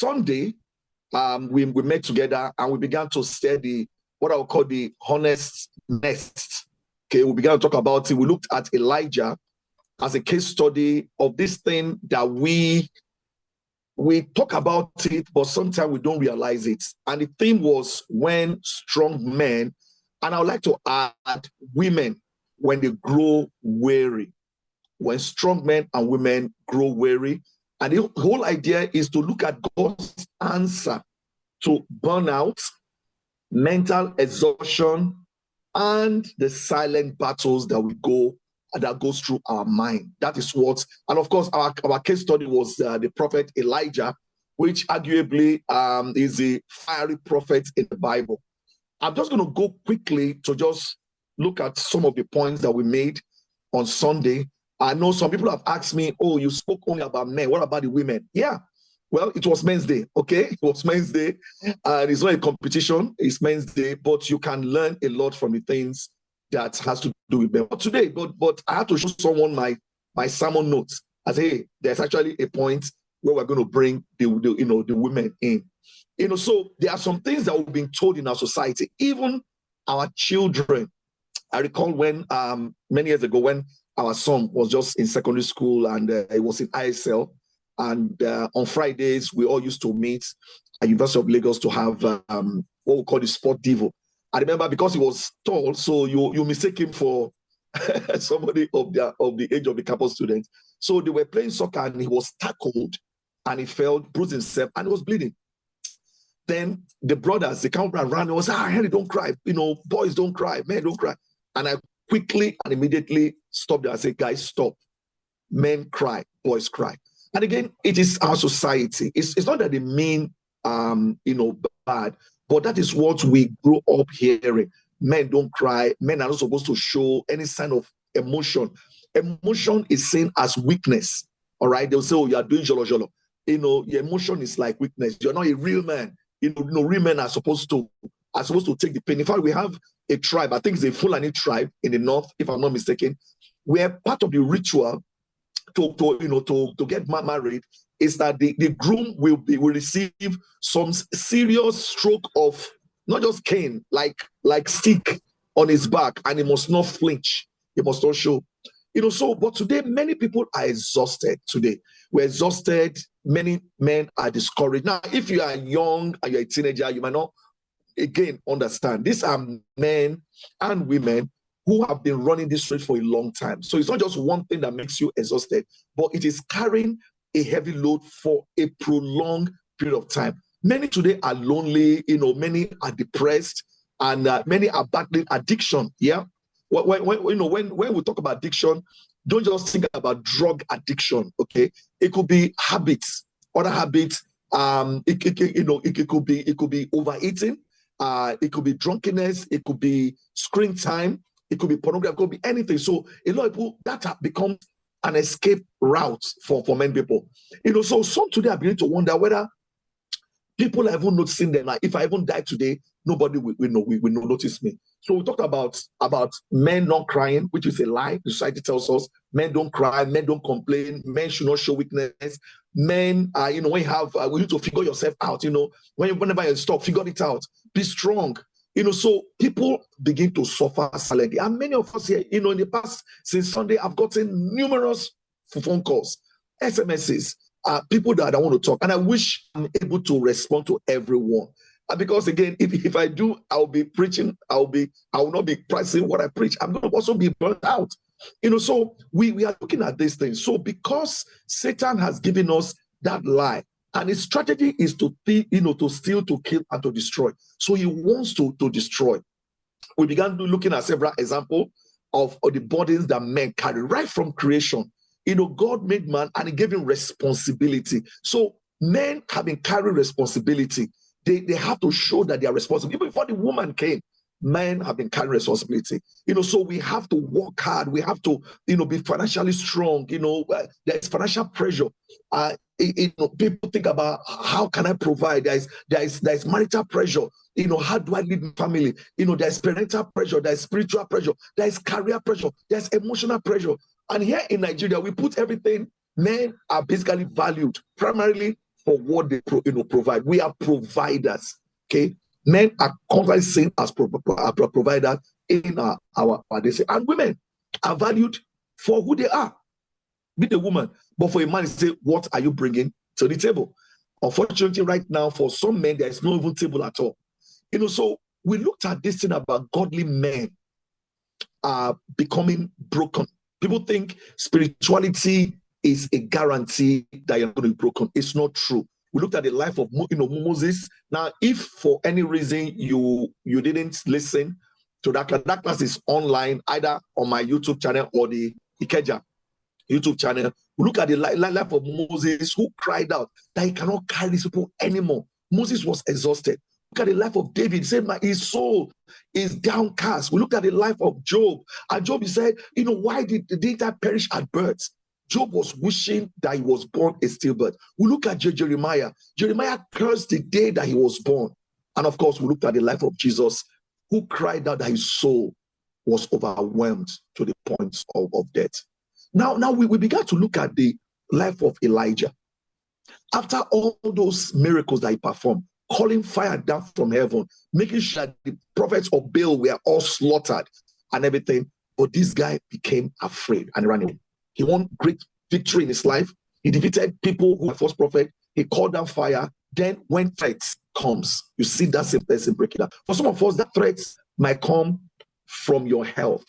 Sunday, we met together and we began to study what I would call the honest nest. Okay, we began to talk about it. We looked at Elijah as a case study of this thing that we talk about it, but sometimes we don't realize it. And the theme was when strong men, and I would like to add women, when they grow weary. When strong men and women grow weary. And the whole idea is to look at God's answer to burnout, mental exhaustion, and the silent battles that goes through our mind. That is what, and of course, our case study was the prophet Elijah, which arguably is a fiery prophet in the Bible. I'm just going to go quickly to just look at some of the points that we made on Sunday. I know some people have asked me, oh, you spoke only about men. What about the women? Yeah. Well, it was Men's Day, okay? It was Men's Day. And it's not a competition. It's Men's Day. But you can learn a lot from the things that has to do with men. But today, but I had to show someone my sermon notes. I say, hey, there's actually a point where we're going to bring the women in. So there are some things that we've been told in our society, even our children. I recall when many years ago when our son was just in secondary school and he was in ISL, and on Fridays we all used to meet at University of Lagos to have what we call the sport devo. I remember because he was tall, so you mistake him for somebody of the age of the campus student. So they were playing soccer and he was tackled and he fell, bruised himself, and he was bleeding. Then the brothers, they come around and was, Henry, don't cry. Boys don't cry, men don't cry. And I quickly and immediately stopped there. I said, guys, stop. Men cry, boys cry. And again, it is our society. It's not that they mean bad, but that is what we grew up hearing. Men don't cry. Men are not supposed to show any sign of emotion. Emotion is seen as weakness. All right. They'll say, oh, you are doing jolo jolo. Your emotion is like weakness. You're not a real man. Real men are supposed to take the pain. In fact, we have a tribe, I think it's a Fulani tribe in the north, if I'm not mistaken, where part of the ritual to get married is that the groom will receive some serious stroke of not just cane, like stick on his back, and he must not flinch. He must not show. But today many people are exhausted today. We're exhausted. Many men are discouraged. Now, if you are young and you're a teenager, you might not again understand. These are men and women who have been running this race for a long time. So it's not just one thing that makes you exhausted, but it is carrying a heavy load for a prolonged period of time. Many today are lonely, many are depressed, and many are battling addiction. Yeah. When we talk about addiction, don't just think about drug addiction. Okay, it could be habits, other habits. It could be overeating. It could be drunkenness. It could be screen time. It could be pornography. It could be anything. So a lot of people that have become an escape route for many people. So some today are beginning to wonder whether people are even noticing them. Like if I even die today, nobody will notice me. So we talked about men not crying, which is a lie. The society tells us men don't cry, men don't complain, men should not show weakness. Men, when you have, we need to figure yourself out. Whenever you're stuck, figure it out. Be strong. So people begin to suffer silently. And many of us here, in the past, since Sunday, I've gotten numerous phone calls, SMSs, people that I want to talk. And I wish I'm able to respond to everyone. Because again, if I do, I'll be preaching, I will not be practicing what I preach. I'm going to also be burnt out. So we are looking at these things. So because Satan has given us that lie, and his strategy is to steal, to kill, and to destroy. So he wants to destroy. We began looking at several examples of the burdens that men carry right from creation. God made man and he gave him responsibility. So men have been carrying responsibility. They have to show that they are responsible. Even before the woman came, men have been carrying responsibility. So we have to work hard. We have to, be financially strong. There's financial pressure. People think about how can I provide? There's marital pressure. How do I lead my family? There's parental pressure. There's spiritual pressure. There's career pressure. There's emotional pressure. And here in Nigeria, we put everything. Men are basically valued primarily for what they provide. We are providers. Okay, men are constantly seen as providers in our days, and women are valued for who they are. Be the woman, but for a man, say, what are you bringing to the table? Unfortunately, right now, for some men, there is no even table at all. So we looked at this thing about godly men are becoming broken. People think spirituality is a guarantee that you're going to be broken. It's not true. We looked at the life of Moses. Now, if for any reason you didn't listen to that class is online, either on my YouTube channel or the Ikeja YouTube channel. We look at the life of Moses, who cried out that he cannot carry these people anymore. Moses was exhausted. Look at the life of David. He said, his soul is downcast. We looked at the life of Job. And Job, he said, why did I perish at birth? Job was wishing that he was born a stillbirth. We look at Jeremiah. Jeremiah cursed the day that he was born. And of course, we looked at the life of Jesus, who cried out that his soul was overwhelmed to the point of death. Now we began to look at the life of Elijah. After all those miracles that he performed, calling fire down from heaven, making sure that the prophets of Baal were all slaughtered and everything, but this guy became afraid and ran away. He won great victory in his life. He defeated people who were false prophets. He called down fire. Then when threats comes, you see that same person breaking down. For some of us, that threats might come from your health.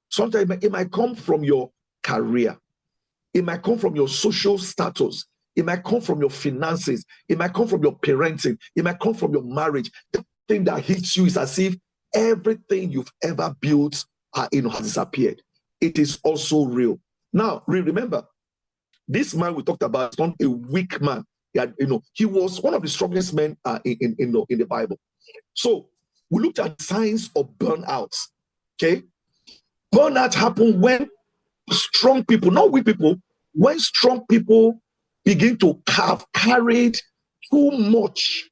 Sometimes it might come from your career. It might come from your social status. It might come from your finances. It might come from your parenting. It might come from your marriage. The thing that hits you is as if everything you've ever built has disappeared. It is also real. Now, remember, this man we talked about is not a weak man. He was one of the strongest men in the Bible. So we looked at signs of burnout. Okay, burnout happen when strong people, not weak people, when strong people begin to have carried too much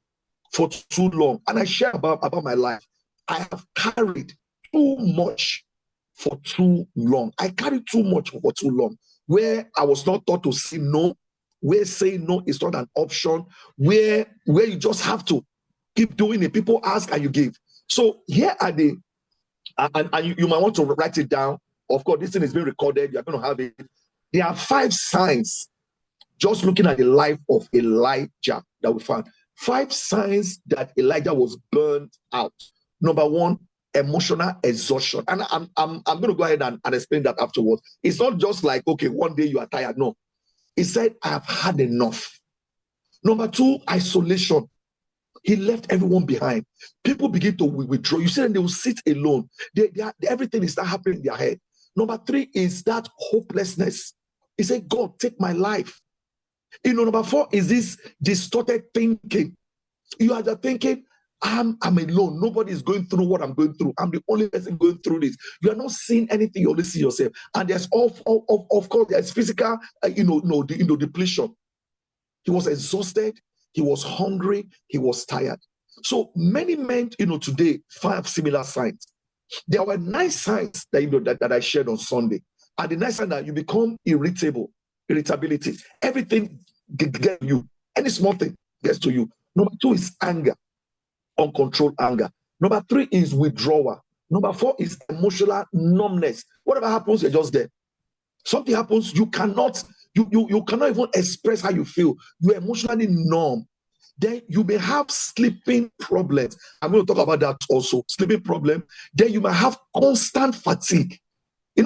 for too long. And I share about my life. I have carried too much for too long. I carried too much for too long, where I was not taught to say no, where saying no is not an option, where you just have to keep doing it. People ask and you give. So here are the, and you might want to write it down. Of course, this thing is being recorded. You're going to have it. There are 5 signs, just looking at the life of Elijah that we found. 5 signs that Elijah was burned out. Number 1, emotional exhaustion. And I'm going to go ahead and explain that afterwards. It's not just like, okay, one day you are tired. No. He said, I have had enough. Number 2, isolation. He left everyone behind. People begin to withdraw. You see, they will sit alone. Everything is not happening in their head. Number 3 is that hopelessness. He said, God, take my life. Number 4 is this distorted thinking. You are just thinking, I'm alone. Nobody is going through what I'm going through. I'm the only person going through this. You are not seeing anything. You only see yourself. And there's of course there's physical, depletion. He was exhausted. He was hungry. He was tired. So many men, today 5 similar signs. There were 9 signs that I shared on Sunday. And the 9 sign that you become irritability. Everything gets you. Any small thing gets to you. Number 2 is anger, uncontrolled anger. Number 3 is withdrawal. Number 4 is emotional numbness. Whatever happens, you're just there. Something happens, you cannot even express how you feel. You're emotionally numb. Then you may have sleeping problems. I'm going to talk about that also. Sleeping problem. Then you might have constant fatigue.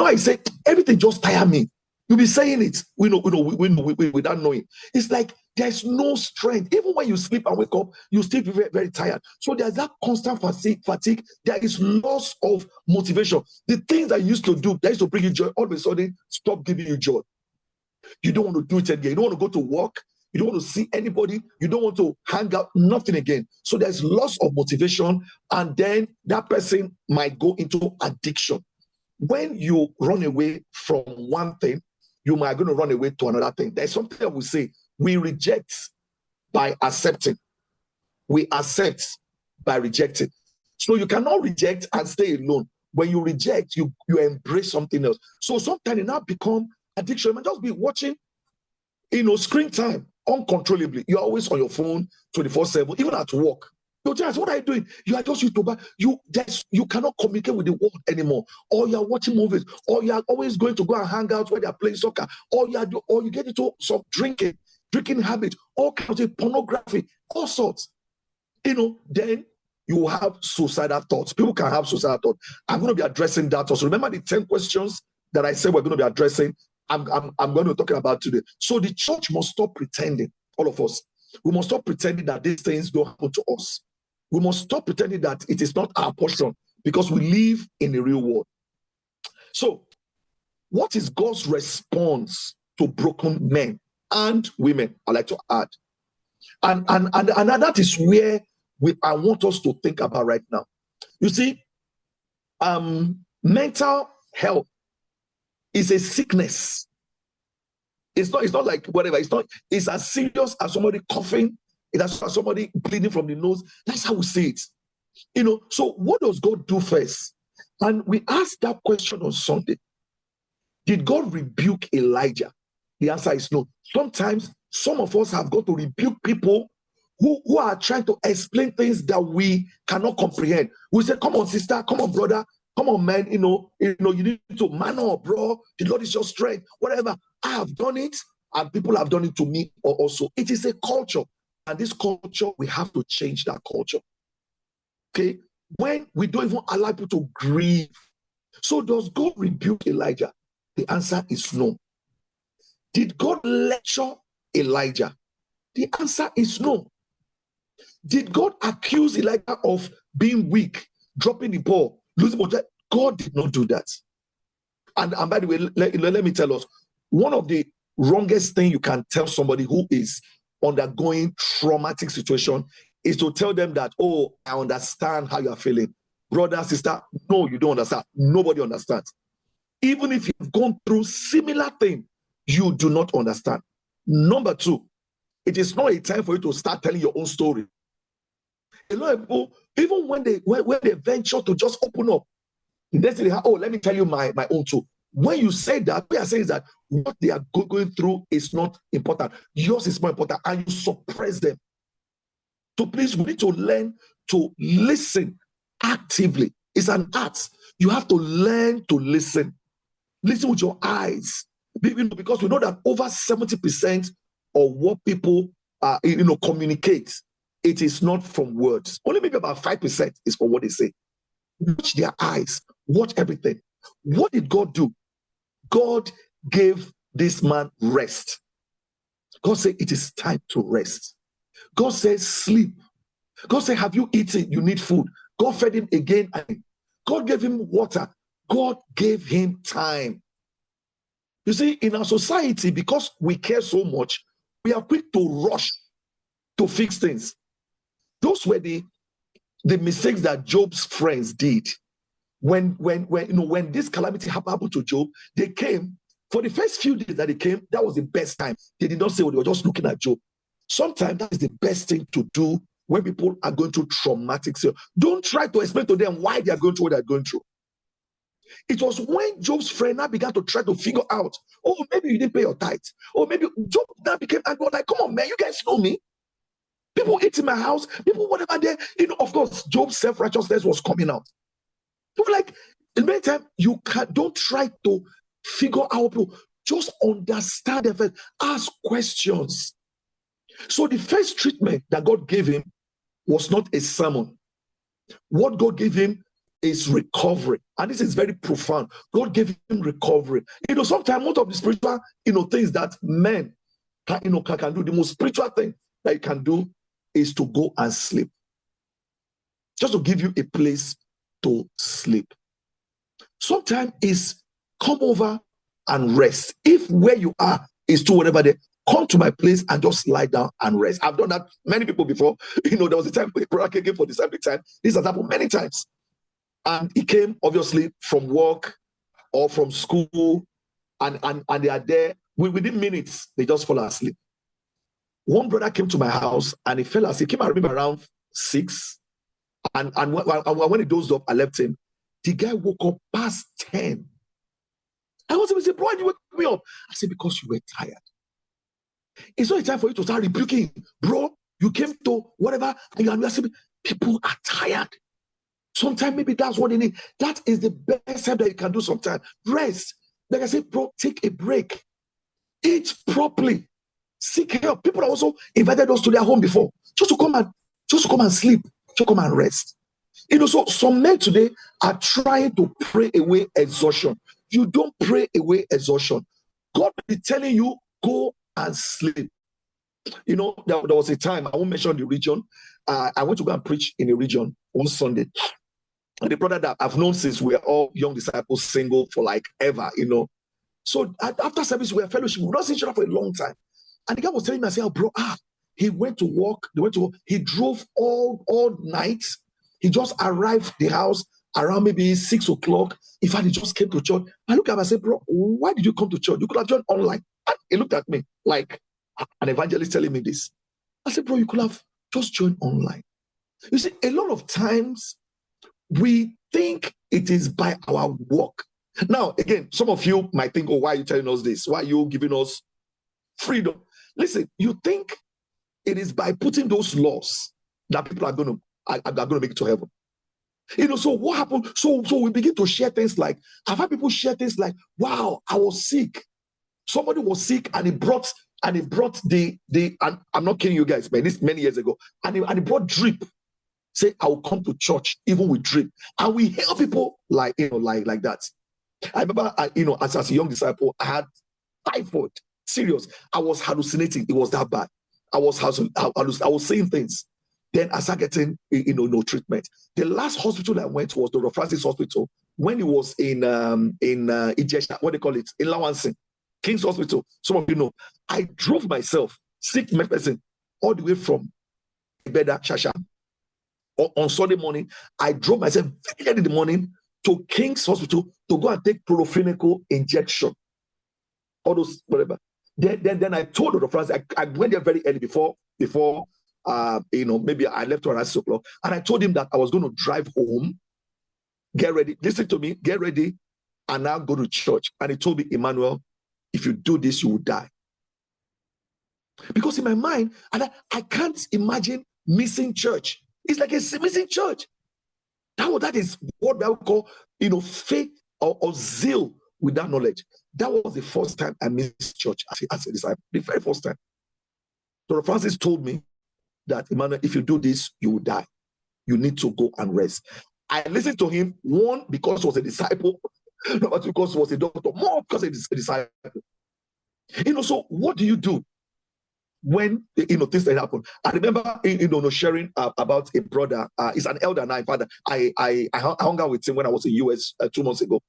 I say everything just tire me. You'll be saying it. We without knowing. It's like there's no strength. Even when you sleep and wake up, you still feel very, very tired. So there's that constant fatigue. There is loss of motivation. The things that you used to do, that used to bring you joy, all of a sudden stop giving you joy. You don't want to do it again. You don't want to go to work. You don't want to see anybody. You don't want to hang out, nothing again. So there's loss of motivation, and then that person might go into addiction. When you run away from one thing, you might going to run away to another thing. There's something that we say, we reject by accepting. We accept by rejecting. So you cannot reject and stay alone. When you reject, you embrace something else. So sometimes it now become addiction. You might just be watching, screen time. uncontrollably. You're always on your phone 24/7, even at work. Your just, what are you doing? You are just YouTuber. You cannot communicate with the world anymore. Or you are watching movies, or you are always going to go and hang out where they are playing soccer, or you get into some drinking habit, all kinds of pornography, all sorts. Then you have suicidal thoughts. People can have suicidal thoughts. I'm going to be addressing that also. Remember the 10 questions that I said we're going to be addressing? I'm going to be talking about today. So the church must stop pretending, all of us. We must stop pretending that these things don't happen to us. We must stop pretending that it is not our portion, because we live in the real world. So, what is God's response to broken men and women? I like to add. And that is where I want us to think about right now. You see, mental health is a sickness. It's not like whatever. It's as serious as somebody coughing. It's as somebody bleeding from the nose. That's how we see it. So what does God do first? And we asked that question on Sunday. Did God rebuke Elijah? The answer is no. Sometimes some of us have got to rebuke people who are trying to explain things that we cannot comprehend. We say, come on, sister, come on, brother, come on, man, you need to man up, bro. The Lord is your strength, whatever. I have done it, and people have done it to me also. It is a culture, and this culture, we have to change that culture. Okay? When we don't even allow people to grieve. So does God rebuke Elijah? The answer is no. Did God lecture Elijah? The answer is no. Did God accuse Elijah of being weak, dropping the ball, losing the ball? God did not do that. And by the way, let me tell us, one of the wrongest things you can tell somebody who is undergoing traumatic situation is to tell them that, oh, I understand how you are feeling. Brother, sister, no, you don't understand. Nobody understands. Even if you've gone through similar thing, you do not understand. Number two, it is not a time for you to start telling your own story. A lot of people, even when they venture to just open up, they say, oh, let me tell you my own too. When you say that, what you are saying is that what they are going through is not important. Yours is more important, and you suppress them. So please, we need to learn to listen actively. It's an art. You have to learn to listen. Listen with your eyes. Because we know that over 70% of what people communicate, it is not from words. Only maybe about 5% is from what they say. Watch their eyes. Watch everything. What did God do? God gave this man rest. God said, it is time to rest. God says, sleep. God said, have you eaten? You need food. God fed him again. God gave him water. God gave him time. You see, in our society, because we care so much, we are quick to rush to fix things. Those were the mistakes that Job's friends did. When this calamity happened to Job, they came. For the first few days that they came, that was the best time. They did not say, they were just looking at Job. Sometimes that is the best thing to do when people are going through traumatic stuff. Don't try to explain to them why they are going through what they are going through. It was when Job's friend now began to try to figure out, oh, maybe you didn't pay your tithe. Or maybe Job now became angry, like, come on, man, you guys know me. People eat in my house, people, whatever there. Of course, Job's self-righteousness was coming out. People like, in many times, don't try to figure out people. Just understand them first. Ask questions. So the first treatment that God gave him was not a sermon. What God gave him is recovery. And this is very profound. God gave him recovery. Sometimes most of the spiritual, things that men can do, the most spiritual thing that you can do is to go and sleep. Just to give you a place to sleep. Sometimes is come over and rest. If where you are is to whatever they come to my place and just lie down and rest. I've done that many people before. There was a time a brother came for the assembly time. This has happened many times. And he came obviously from work or from school, and they are there. Within minutes, they just fall asleep. One brother came to my house and he fell asleep. He came around 6. And when he dozed up, I left him. The guy woke up past 10. I was going to say, bro, why did you wake me up? I said, because you were tired. It's not a time for you to start rebuking. Bro, you came to whatever, and you are saying, people are tired. Sometimes maybe that's what they need. That is the best help that you can do sometimes. Rest. Like I said, bro, take a break. Eat properly. Seek help. People also invited us to their home before. Just to come and sleep. Just to come and rest. So some men today are trying to pray away exhaustion. You don't pray away exhaustion. God will be telling you, go and sleep. There was a time, I won't mention the region. I went to go and preach in a region one Sunday. And the brother that I've known since we were all young disciples, single for like ever, So after service, we were fellowship. We've not seen each other for a long time. And the guy was telling me, I said, bro, he went to work. He drove all night. He just arrived the house around maybe 6 o'clock. In fact, he just came to church. I looked at him and said, bro, why did you come to church? You could have joined online. And he looked at me like an evangelist telling me this. I said, bro, you could have just joined online. You see, a lot of times we think it is by our work. Now, again, some of you might think, why are you telling us this? Why are you giving us freedom? Listen, you think it is by putting those laws that people are going to make it to heaven. So what happened? So we begin to share things like, I've had people share things like, wow, I was sick. Somebody was sick and he brought the and I'm not kidding you guys, man, this many years ago, and he brought drip. Say, I will come to church even with drip. And we help people like that. I remember, as a young disciple, I had typhoid. Serious. I was hallucinating. It was that bad. I was saying things. Then I started getting, no treatment. The last hospital I went was Dr. Francis Hospital when he was in Ijesha, what they call it, in Lawansin, King's Hospital. Some of you know. I drove myself, sick person, all the way from Ibeda, Shasha. On Sunday morning, I drove myself very early in the morning to King's Hospital to go and take chlorophenical injection. All those, whatever. Then I told Dr. Francis, I went there very early before maybe I left around 6 o'clock, and I told him that I was going to drive home, get ready, listen to me, get ready, and now go to church. And he told me, Emmanuel, if you do this, you will die. Because in my mind, and I can't imagine missing church. It's like a missing church. That is what I would call, faith or zeal without knowledge. That was the first time I missed church as a disciple. The very first time. Dr. Francis told me that, Emmanuel, if you do this, you will die. You need to go and rest. I listened to him, one, because he was a disciple, number two, because he was a doctor, more because he was a disciple. So what do you do when things that happen? I remember sharing about a brother. He's an elder now. Father, I hung out with him when I was in US 2 months ago,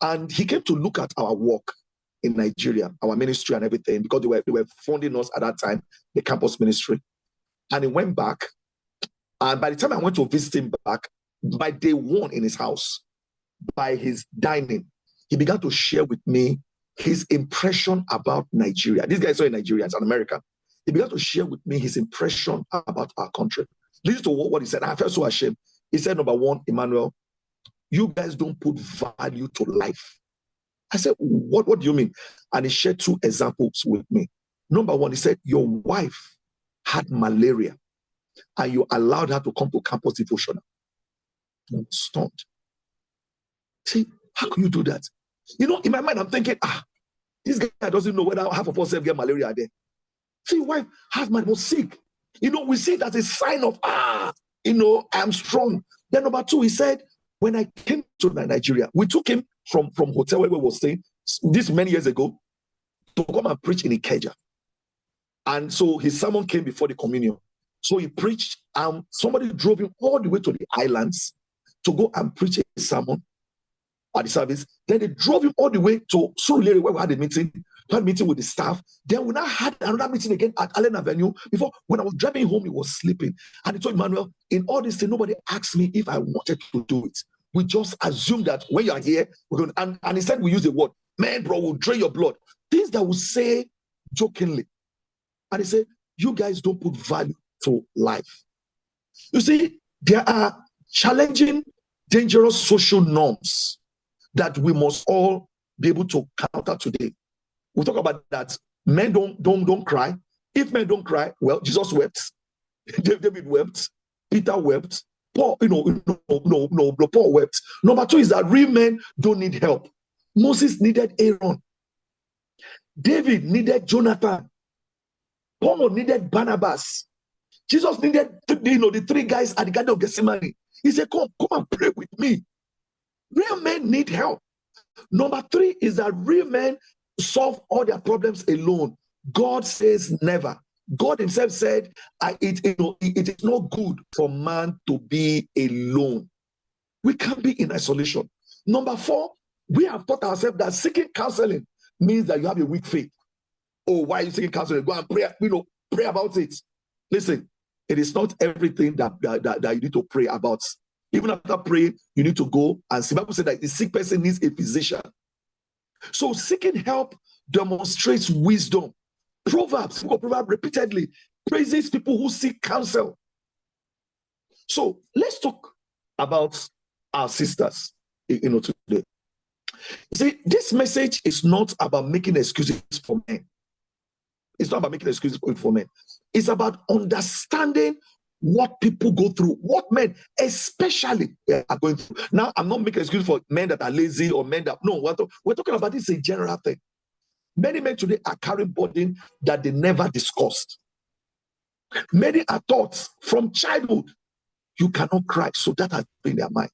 and he came to look at our work in Nigeria, our ministry and everything, because they were funding us at that time, the campus ministry. And he went back, and by the time I went to visit him back, by day one in his house, by his dining, he began to share with me his impression about Nigeria. This guy is not in Nigeria, it's an American. He began to share with me his impression about our country. Listen to what he said. I felt so ashamed. He said, number one, Emmanuel, you guys don't put value to life. I said, what do you mean? And he shared 2 examples with me. Number one, he said, your wife had malaria and you allowed her to come to campus devotional. I'm stunned. See, how can you do that? In my mind, I'm thinking, this guy doesn't know whether half of us get malaria there. See, wife has my was sick. We see it as a sign of, I'm strong. Then number 2, he said, when I came to Nigeria, we took him from hotel where we were staying, this many years ago, to come and preach in Ikeja. And so his sermon came before the communion. So he preached, somebody drove him all the way to the islands to go and preach a sermon at the service. Then they drove him all the way to Surulere, where we had a meeting. We had a meeting with the staff. Then we now had another meeting again at Allen Avenue. Before, when I was driving home, he was sleeping. And he told Emmanuel, in all this thing, nobody asked me if I wanted to do it. We just assumed that when you are here, we're going to, and instead we use the word, man, bro, we'll drain your blood. Things that we say jokingly. And he said, you guys don't put value to life. You see, there are challenging, dangerous social norms that we must all be able to counter today. We'll talk about that Men don't cry. If men don't cry, well, Jesus wept. David wept. Peter wept. Paul, Paul wept. Number two is that real men don't need help. Moses needed Aaron. David needed Jonathan. Paul needed Barnabas. Jesus needed, the three guys at the Garden of Gethsemane. He said, come and pray with me. Real men need help. Number three is that real men solve all their problems alone. God says never. God himself said, it is not good for man to be alone. We can't be in isolation. Number four, we have taught ourselves that seeking counseling means that you have a weak faith. Oh, why are you seeking counseling? Go and pray, pray about it. Listen, it is not everything that you need to pray about. Even after praying, you need to go and see. The Bible said that the sick person needs a physician. So seeking help demonstrates wisdom. Proverbs repeatedly praises people who seek counsel. So let's talk about our sisters, today. You see, this message is not about making excuses for men. It's not about making excuses for men. It's about understanding what people go through, what men especially are going through. Now, I'm not making excuses for men that are lazy or men that, no, we're talking about this a general thing. Many men today are carrying burden that they never discussed. Many are taught from childhood, you cannot cry, so that has been their mind.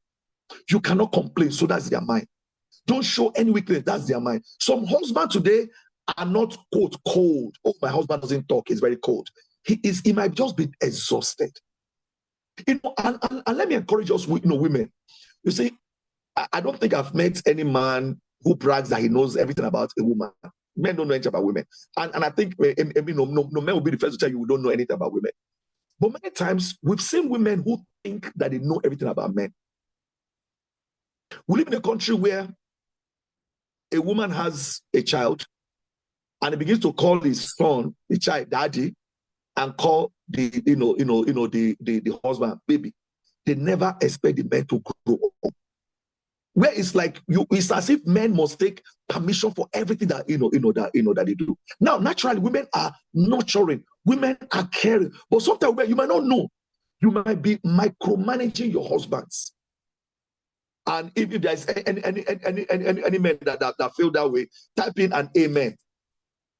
You cannot complain, so that's their mind. Don't show any weakness, that's their mind. Some husbands today are not, quote, cold. Oh, my husband doesn't talk, he's very cold. He might just be exhausted. And let me encourage us, women. You see, I don't think I've met any man who brags that he knows everything about a woman. Men don't know anything about women. And I think no man will be the first to tell you we don't know anything about women. But many times we've seen women who think that they know everything about men. We live in a country where a woman has a child and he begins to call his son, the child, daddy, and call the husband baby. They never expect the men to grow up. Where it's like it's as if men must take permission for everything that that they do. Now, naturally, women are nurturing, women are caring, but sometimes you might not know. You might be micromanaging your husbands. And if there's any men that feel that way, type in an amen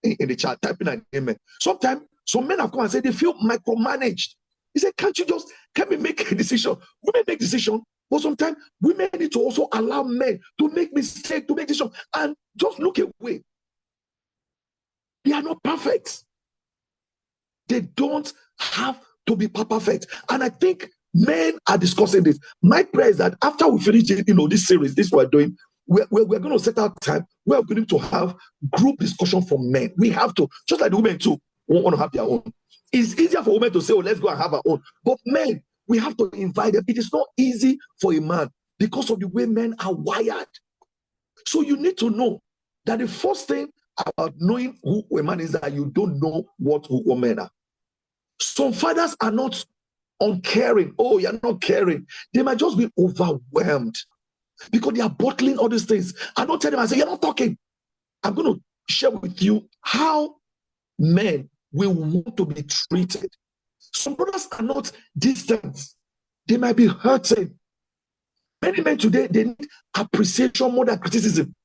in the chat. Type in an amen. Sometimes some men have come and said they feel micromanaged. He said, can't we make a decision? Women make decisions, but sometimes women need to also allow men to make mistakes, to make decisions, and just look away. They are not perfect. They don't have to be perfect. And I think men are discussing this. My prayer is that after we finish this series, this we're doing, we're going to set out time. We're going to have group discussion for men. We have to, just like the women too, want to have their own. It's easier for women to say, oh, let's go and have our own. But men, we have to invite them. It is not easy for a man because of the way men are wired. So you need to know that the first thing about knowing who a man is that you don't know what men are. Some fathers are not uncaring. Oh, you're not caring. They might just be overwhelmed because they are bottling all these things. I don't tell them, I say, you're not talking. I'm going to share with you how men will want to be treated. Some brothers are not distant. They might be hurting. Many men today, they need appreciation more than criticism.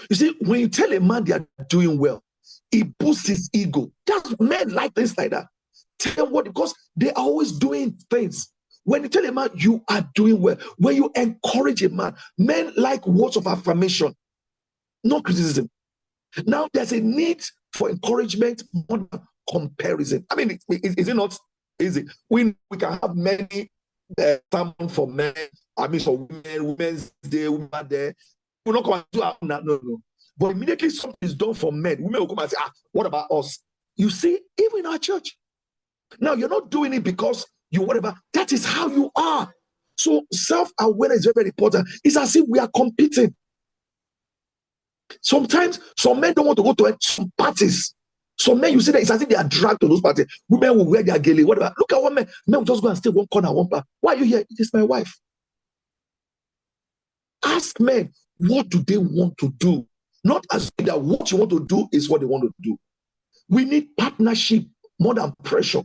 You see, when you tell a man they are doing well, it boosts his ego. That's men like things like that. Tell what, because they are always doing things. When you tell a man you are doing well, when you encourage a man, men like words of affirmation, no criticism. Now there's a need for encouragement more than comparison. I mean, is it not easy? We can have many sermons for men. I mean, for women, Women's Day, Women's Day. We're not going to do that. No. But immediately something is done for men, women will come and say, what about us? You see, even in our church. Now, you're not doing it because you whatever. That is how you are. So self-awareness is very, very important. It's as if we are competing. Sometimes some men don't want to go to some parties. Some men, you see that it's as if they are dragged to those parties. Women will wear their gele, whatever. Look at one man. Men will just go and stay one corner, one part. Why are you here? It is my wife. Ask men, what do they want to do? Not as that what you want to do is what they want to do. We need partnership more than pressure.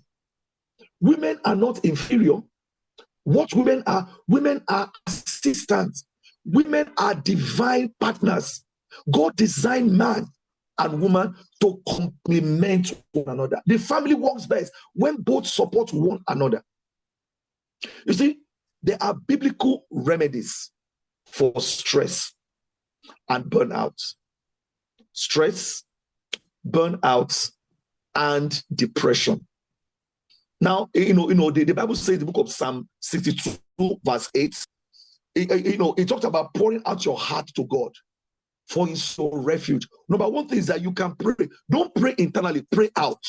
Women are not inferior. What women are assistants. Women are divine partners. God designed man and woman to complement one another. The family works best when both support one another. You see, there are biblical remedies for stress and burnout. Stress, burnout, and depression. Now, the Bible says in the book of Psalm 62, verse 8, it talks about pouring out your heart to God, for His your refuge. Number one thing is that you can pray. Don't pray internally, pray out.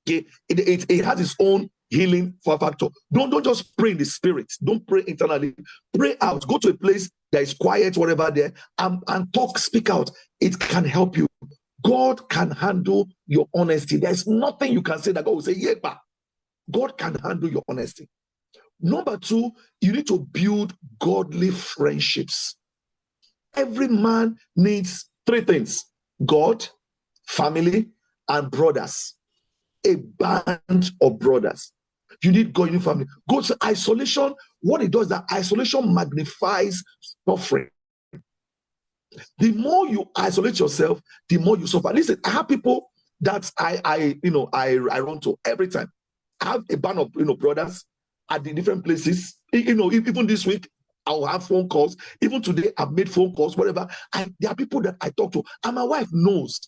Okay? It has its own healing factor. Don't just pray in the spirit. Don't pray internally. Pray out. Go to a place that is quiet, whatever there, and talk, speak out. It can help you. God can handle your honesty. There's nothing you can say that God will say, yeah, but God can handle your honesty. Number two, you need to build godly friendships. Every man needs three things: God, family, and brothers. A band of brothers. You need God in your family. Go to isolation. What it does is that isolation magnifies suffering. The more you isolate yourself, the more you suffer. Listen, I have people that I run to every time. I have a band of brothers at the different places. Even this week, I'll have phone calls. Even today, I've made phone calls, whatever. And there are people that I talk to, and my wife knows.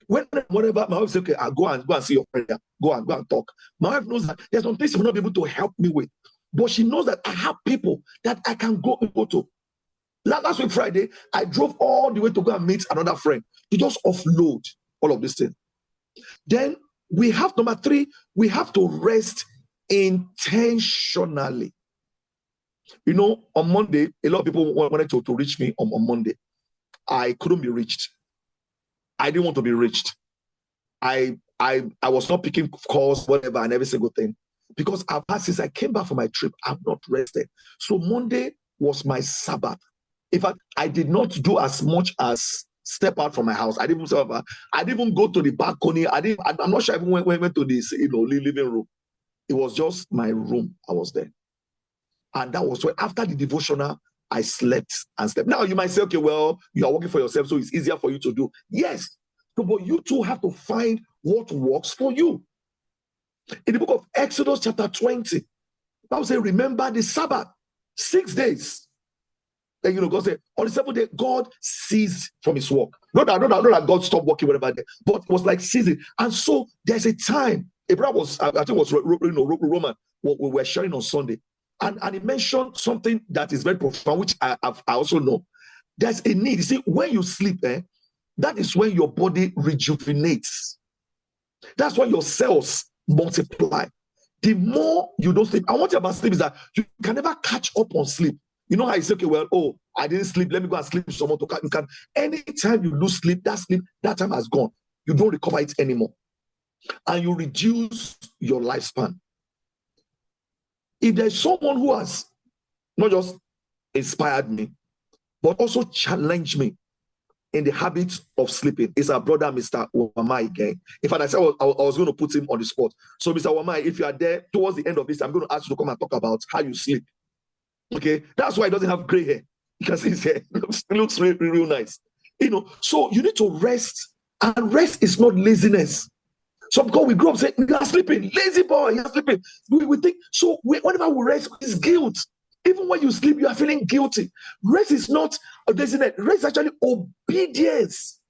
Whatever, my wife says, okay, I'll go and see your friend. Go and talk. My wife knows that there's some things she will not be able to help me with. But she knows that I have people that I can go to. Last week, Friday, I drove all the way to go and meet another friend to just offload all of this thing. Then we have number three, we have to rest intentionally. On Monday, a lot of people wanted to reach me on Monday. I couldn't be reached. I didn't want to be reached. I was not picking calls, whatever, and every single thing. Because since I came back from my trip, I've not rested. So Monday was my Sabbath. In fact, I did not do as much as step out from my house. I didn't even go to the balcony. I'm not sure I even went to this living room. It was just my room. I was there. And that was when, after the devotional, I slept and slept. Now you might say, okay, well, you are working for yourself, so it's easier for you to do. Yes. But you too have to find what works for you. In the book of Exodus chapter 20, the Bible says, remember the Sabbath, 6 days. Then God said, on the seventh day, God ceased from his work. Not that God stopped working, whatever, but it was like ceasing. And so there's a time. Abraham was, I think it was Roman, what we were sharing on Sunday. And he mentioned something that is very profound, which I also know. There's a need. You see, when you sleep, that is when your body rejuvenates. That's when your cells multiply. The more you don't sleep, and one thing about sleep is that you can never catch up on sleep. You know how you say, okay, well, I didn't sleep, let me go and sleep with someone to catch. You can, anytime you lose sleep, that time has gone. You don't recover it anymore. And you reduce your lifespan. If there's someone who has not just inspired me, but also challenged me in the habit of sleeping, it's our brother, Mr. Wamai again. In fact, I said I was going to put him on the spot. So, Mr. Wamai, if you are there towards the end of this, I'm going to ask you to come and talk about how you sleep. Okay, that's why he doesn't have gray hair, because his hair looks real nice. So you need to rest, and rest is not laziness. So because we grow up saying, you are sleeping, lazy boy, you are sleeping. We think, so whenever we rest, it's guilt. Even when you sleep, you are feeling guilty. Rest is not a laziness. Rest is actually obedience.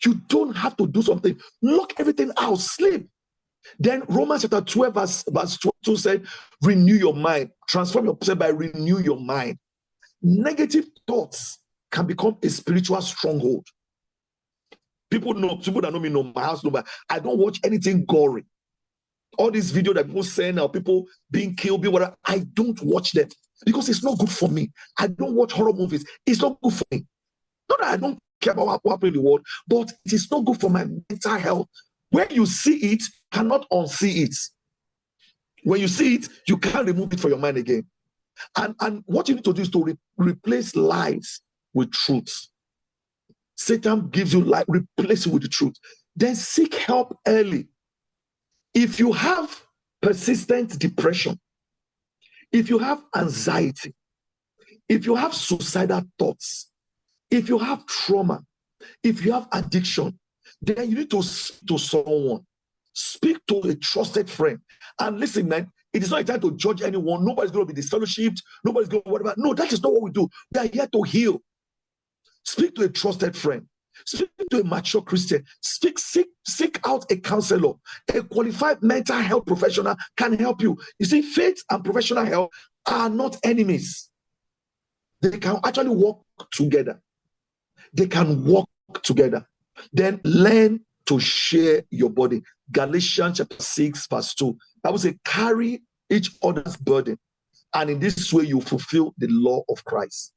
You don't have to do something. Lock everything out, sleep. Then Romans chapter 12, verse 22 said, renew your mind. Transform yourself by renew your mind. Negative thoughts can become a spiritual stronghold. People that know me know my house, but I don't watch anything gory. All these videos that people send or people being killed, whatever, I don't watch them because it's not good for me. I don't watch horror movies. It's not good for me. Not that I don't care about what happens in the world, but it is not good for my mental health. When you see it, you cannot unsee it. When you see it, you can't remove it from your mind again. And what you need to do is to replace lies with truth. Satan gives you light, replace it with the truth. Then seek help early. If you have persistent depression, if you have anxiety, if you have suicidal thoughts, if you have trauma, if you have addiction, then you need to speak to someone. Speak to a trusted friend. And listen, man, it is not a time to judge anyone. Nobody's going to be disfellowshipped. Nobody's going to whatever. No, that is not what we do. We are here to heal. Speak to a trusted friend. Speak to a mature Christian. Seek out a counselor. A qualified mental health professional can help you. You see, faith and professional help are not enemies. They can actually work together. They can work together. Then learn to share your body. Galatians chapter 6, verse 2. I would say, carry each other's burden. And in this way, you fulfill the law of Christ.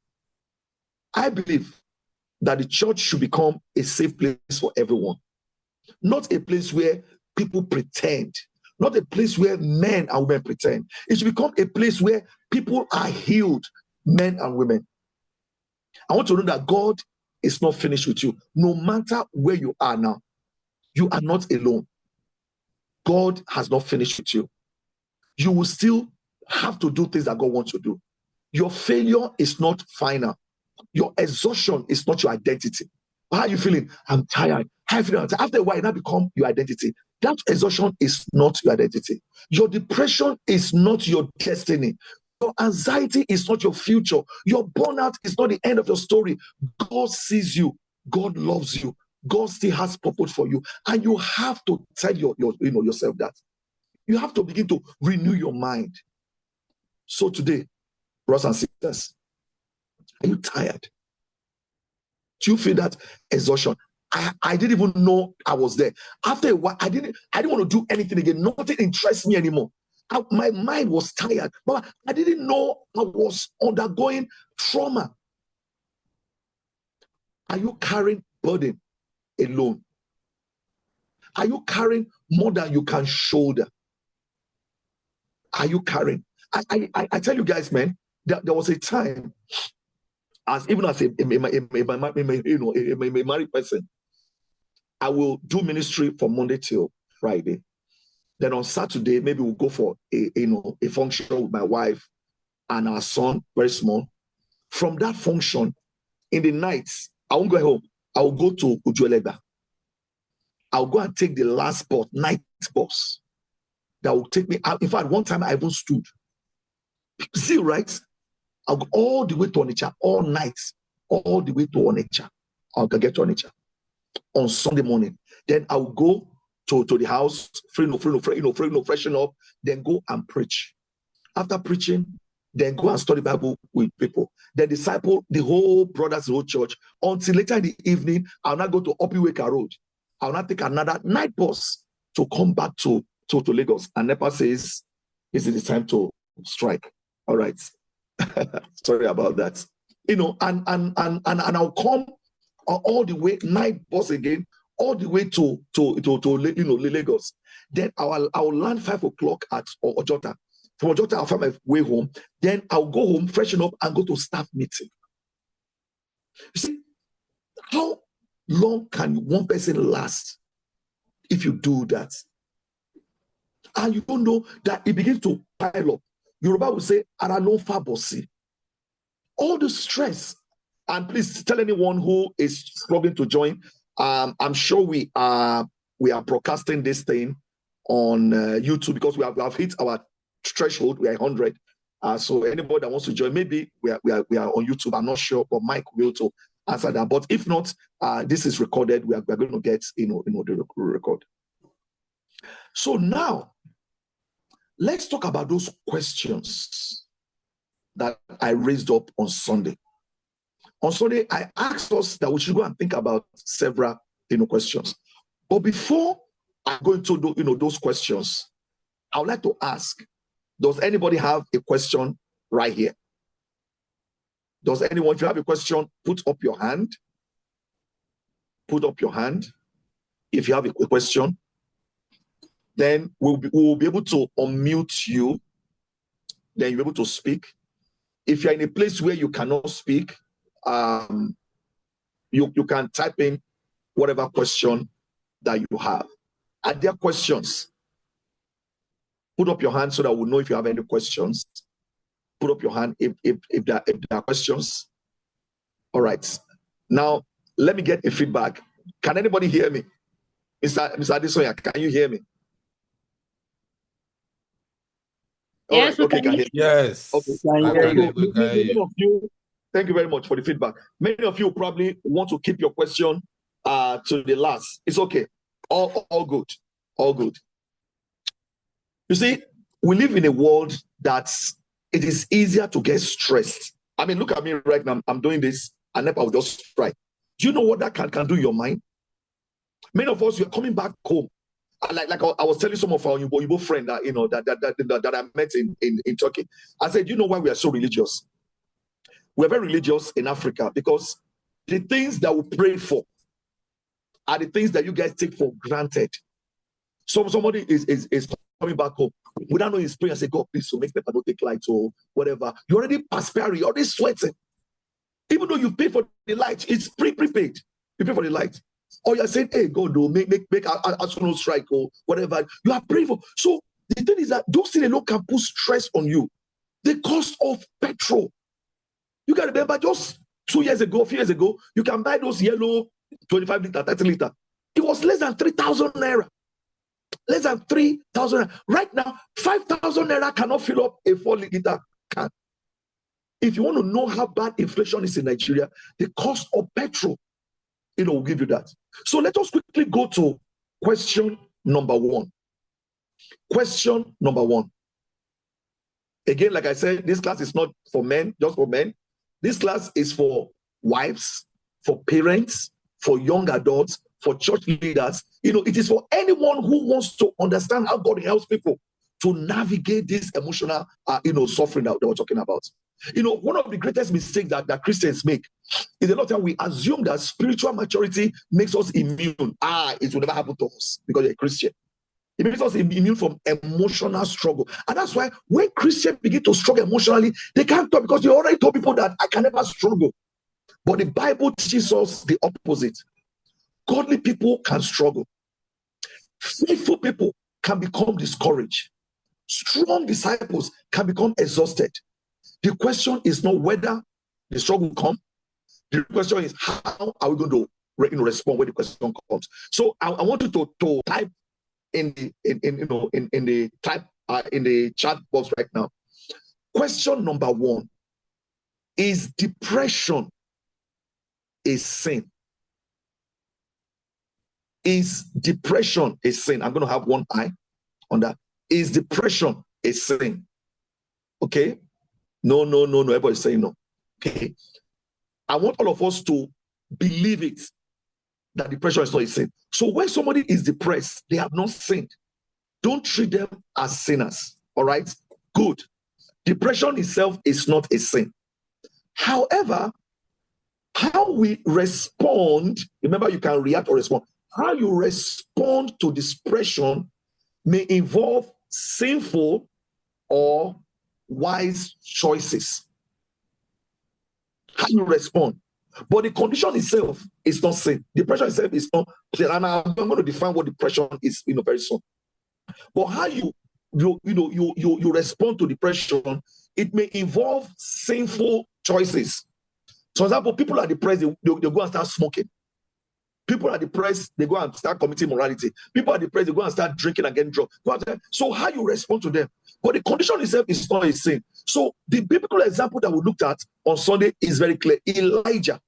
I believe that the church should become a safe place for everyone. Not a place where people pretend. Not a place where men and women pretend. It should become a place where people are healed, men and women. I want to know that God is not finished with you. No matter where you are now, you are not alone. God has not finished with you. You will still have to do things that God wants you to do. Your failure is not final. Your exhaustion is not your identity. How are you feeling? I'm tired. How are you feeling? After a while, it now become your identity. That exhaustion is not your identity. Your depression is not your destiny. Your anxiety is not your future. Your burnout is not the end of your story. God sees you. God loves you. God still has purpose for you. And you have to tell yourself that. You have to begin to renew your mind. So today, brothers and sisters, are you tired? Do you feel that exhaustion? I didn't even know I was there. After a while, I didn't want to do anything again. Nothing interests me anymore. My mind was tired. But I didn't know I was undergoing trauma. Are you carrying burden alone? Are you carrying more than you can shoulder? Are you carrying? I tell you guys, man, there was a time, even as a married person, I will do ministry from Monday till Friday. Then on Saturday, maybe we'll go for a function with my wife and our son, very small. From that function, in the nights, I won't go home. I will go to Ujuelega. I'll go and take the last bus, night bus, that will take me out. In fact, one time I even stood. See, right? I'll go all the way to Onitsha, all night, all the way to Onitsha. I'll get to Onitsha on Sunday morning. Then I'll go to the house, freshen up, then go and preach. After preaching, then go and study Bible with people. Then disciple the whole brothers, the whole church, until later in the evening, I'll not go to Opiweka Road. I'll not take another night bus to come back to Lagos. And NEPA says, is it the time to strike? All right. Sorry about that. And I'll come all the way, night bus again, all the way to Lagos. Then I'll land 5 o'clock at Ojota. From Ojota, I'll find my way home. Then I'll go home, freshen up, and go to staff meeting. You see, how long can one person last if you do that? And you don't know that it begins to pile up. Yoruba will say, "Aralo fabosi." All the stress. And please tell anyone who is struggling to join. I'm sure we are broadcasting this thing on YouTube because we have hit our threshold. We are 100. So anybody that wants to join, maybe we are on YouTube. I'm not sure, but Mike will to answer that. But if not, this is recorded. We are going to get the record. So now, let's talk about those questions that I raised up on Sunday. On Sunday, I asked us that we should go and think about several questions. But before I go into those questions, I would like to ask, does anybody have a question right here? Does anyone, if you have a question, put up your hand. Put up your hand. If you have a question, then we'll be able to unmute you. Then you'll be able to speak. If you're in a place where you cannot speak, you can type in whatever question that you have. Are there questions? Put up your hand so that we'll know if you have any questions. Put up your hand if there are questions. All right. Now, let me get a feedback. Can anybody hear me? Mr. Adesoya, can you hear me? All right. Okay, can hear you. Yes. Okay. Many of you, thank you very much for the feedback. Many of you probably want to keep your question to the last. It's okay. All good. All good. You see, we live in a world that it is easier to get stressed. I mean, look at me right now. I'm doing this, and then I will just strike. Do you know what that can do in your mind? Many of us, you're coming back home. Like I was telling some of our Yubo friend that that I met in Turkey. I said, you know why we are so religious? We're very religious in Africa because the things that we pray for are the things that you guys take for granted. Somebody is coming back home. We don't know his prayer and say, God, please, so make paper don't take light or whatever. You're already perspiring, you're already sweating. Even though you pay for the light, it's prepaid. You pay for the light. Or you're saying, hey, God, do make a strike or whatever. You are praying for. So the thing is that those things alone can put stress on you. The cost of petrol. You can remember just 2 years ago, 3 years ago, you can buy those yellow 25 liter, 30 liter. It was less than 3,000 naira. Less than 3,000 naira. Right now, 5,000 naira cannot fill up a 4 liter can. If you want to know how bad inflation is in Nigeria, the cost of petrol, will give you that. So let us quickly go to question number 1. Question number 1. Again, like I said, this class is not for men, just for men. This class is for wives, for parents, for young adults, for church leaders. It is for anyone who wants to understand how God helps people to navigate this emotional, suffering that we're talking about. One of the greatest mistakes that Christians make is a lot of time we assume that spiritual maturity makes us immune. It will never happen to us because you're a Christian. It makes us immune from emotional struggle. And that's why when Christians begin to struggle emotionally, they can't talk because you already told people that I can never struggle. But the Bible teaches us the opposite. Godly people can struggle. Faithful people can become discouraged. Strong disciples can become exhausted. The question is not whether the struggle will come. The question is how are we going to respond when the question comes. So I want you to type in the chat box right now. Question number 1: is depression a sin? Is depression a sin? I'm going to have one eye on that. Is depression a sin? Okay. No. Everybody's saying no. Okay. I want all of us to believe it, that depression is not a sin. So when somebody is depressed, they have not sinned. Don't treat them as sinners. All right? Good. Depression itself is not a sin. However, how we respond, remember you can react or respond. How you respond to depression may involve sinful or wise choices. How you respond. But the condition itself is not sin. Depression itself is not sin. And I'm going to define what depression is, very soon. But how you respond to depression, it may involve sinful choices. For example, people are depressed, they go and start smoking. People are depressed, they go and start committing morality. People are depressed, they go and start drinking and getting drunk. So how you respond to them? But the condition itself is not a sin. So the biblical example that we looked at on Sunday is very clear. Elijah,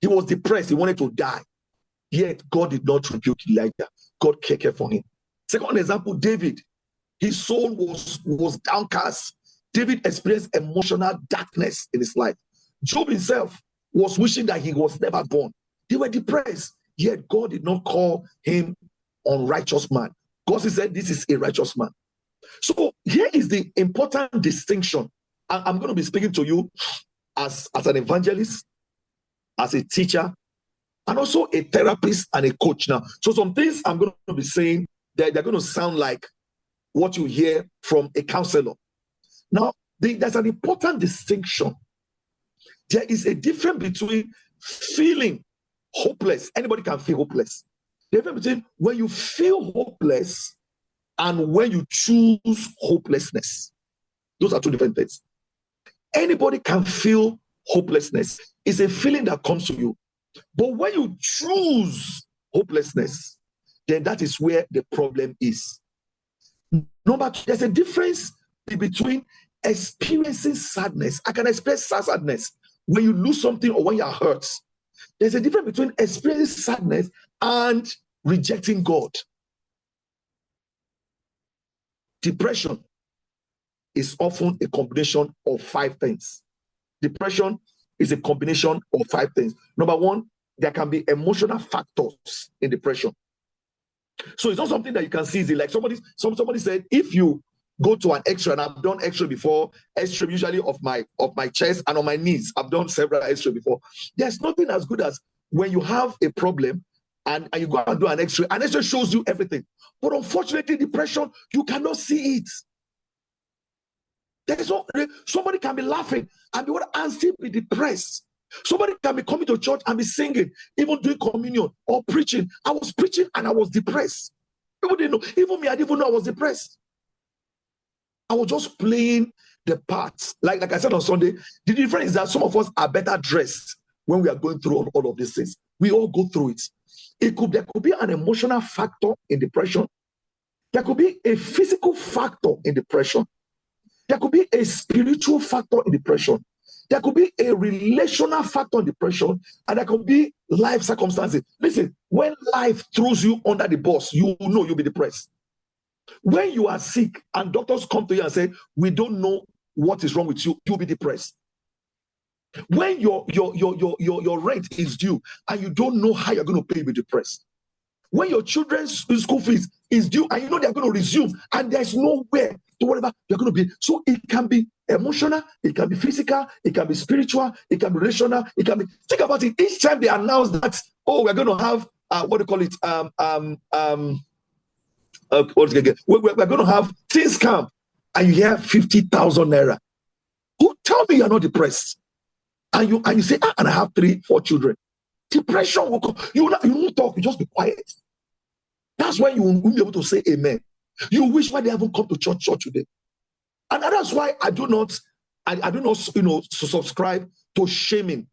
he was depressed, he wanted to die. Yet God did not rebuke Elijah. God cared for him. Second example, David, his soul was downcast. David experienced emotional darkness in his life. Job himself was wishing that he was never born. They were depressed, yet God did not call him unrighteous man. God said, this is a righteous man. So here is the important distinction. I'm going to be speaking to you as an evangelist, as a teacher, and also a therapist and a coach now. So some things I'm going to be saying, they're going to sound like what you hear from a counselor. Now, there's an important distinction. There is a difference between feeling hopeless. Anybody can feel hopeless. The difference between when you feel hopeless and when you choose hopelessness. Those are two different things. Anybody can feel hopelessness. It's a feeling that comes to you. But when you choose hopelessness, then that is where the problem is. Number two, there's a difference between experiencing sadness. I can express sadness when you lose something or when you're hurt. There's a difference between experiencing sadness and rejecting God. Depression is often a combination of 5 things. Depression is a combination of 5 things. Number one, there can be emotional factors in depression. So it's not something that you can see easily. Like somebody said, if you go to an X-ray, and I've done X-ray before, X-ray usually of my chest and on my knees. I've done several X-ray before. There's nothing as good as when you have a problem and you go and do an X-ray, and X-ray shows you everything. But unfortunately, depression, you cannot see it. There is no, somebody can be laughing and still be depressed. Somebody can be coming to church and be singing, even doing communion or preaching. I was preaching and I was depressed. People didn't know. Even me, I didn't even know I was depressed. I was just playing the part. Like I said on Sunday, the difference is that some of us are better dressed when we are going through all of these things. We all go through it. There could be an emotional factor in depression. There could be a physical factor in depression. There could be a spiritual factor in depression. There could be a relational factor in depression, and there could be life circumstances. Listen, when life throws you under the bus, you know you'll be depressed. When you are sick and doctors come to you and say, we don't know what is wrong with you, you'll be depressed. When your rent is due and you don't know how you're going to pay, you'll be depressed. When your children's school fees is due and you know they're going to resume and there's nowhere to whatever you're going to be. So it can be emotional, it can be physical, it can be spiritual, it can be relational, it can be. Think about it. Each time they announce that, oh, we're going to have what do you call it? We're going to have things camp, and you hear 50,000 naira. Who tell me you're not depressed? And you say, and I have 3-4 children. Depression will come. You won't talk, you just be quiet. That's why you won't be able to say amen. You wish why they haven't come to church today. And that's why I do not subscribe to shaming.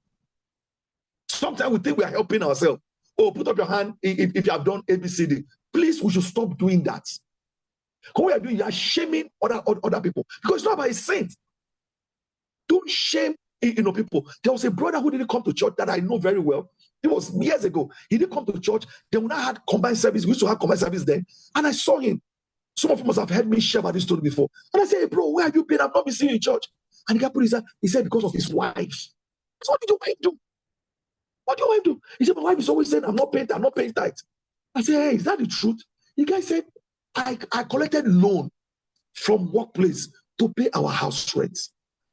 Sometimes we think we are helping ourselves. Oh, put up your hand if you have done ABCD. Please, we should stop doing that. What we are doing, you are shaming other people. Because it's not about a saint. Don't shame people. There was a brother who didn't come to church that I know very well. It was years ago. He didn't come to church. Then when I had combined service, we used to have combined service then, and I saw him. Some of you must have heard me share about this story before. And I said, hey, bro, where have you been? I've not been seeing you in church. And the guy put his hand, he said, because of his wife. So what did your wife do? What did your wife do? He said, my wife is always saying, I'm not paying tithe. I said, hey, is that the truth? The guy said, I collected loan from workplace to pay our house rent.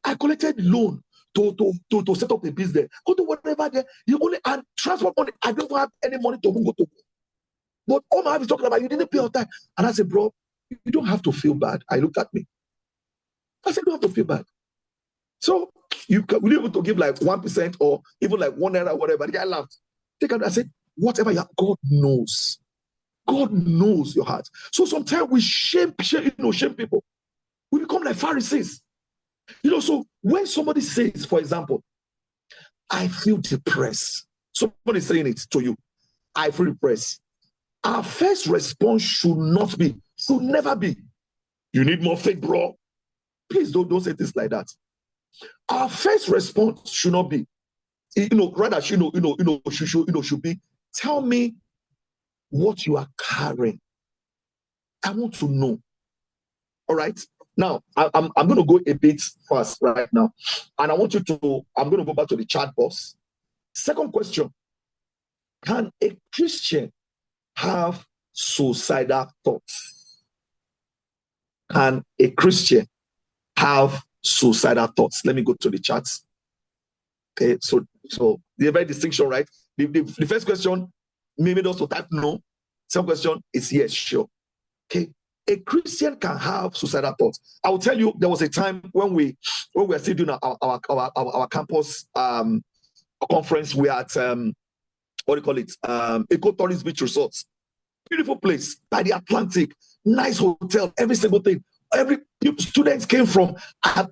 I collected loan to set up a business. Go to whatever there. You only and transport money. I don't have any money to go to. But all my wife is talking about, you didn't pay on time. And I said, bro, you don't have to feel bad. I looked at me. I said, you don't have to feel bad. So you will be able to give like 1% or even like 1 naira, whatever. The guy laughed. I said, whatever you have, God knows. God knows your heart. So sometimes we shame people. We become like Pharisees. So when somebody says, for example, I feel depressed. Somebody saying it to you. I feel depressed. Our first response should never be, you need more faith, bro. Please don't say things like that. Our first response should not be, rather should be, tell me what you are carrying. I want to know. All right. Now, I'm going to go a bit fast right now. And I'm going to go back to the chat box. Second question. Can a Christian have suicidal thoughts? Can a Christian have suicidal thoughts? Let me go to the charts. Okay, so the very distinction, right? The first question, maybe those to type no. Second question is yes, sure. Okay, A Christian can have suicidal thoughts. I will tell you, there was a time when we were still doing our campus conference. We are at what do you call it? Ecotourism Beach Resorts. Beautiful place by the Atlantic, nice hotel, every single thing. Every students came from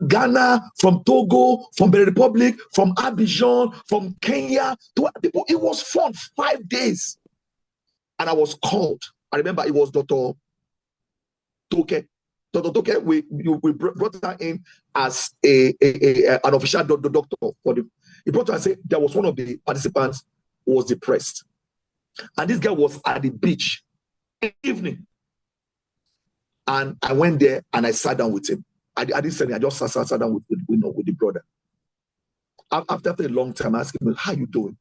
Ghana, from Togo, from Benin Republic, from Abidjan, from Kenya. People, it was fun, 5 days. And I was called. I remember it was Dr. Toke. Dr. Toke, we brought her in as an official doctor for the. He brought her and said there was one of the participants who was depressed. And this guy was at the beach in the evening. And I went there and I sat down with him. I didn't say anything. I just sat down with the brother. After a long time, I asked him, how you doing?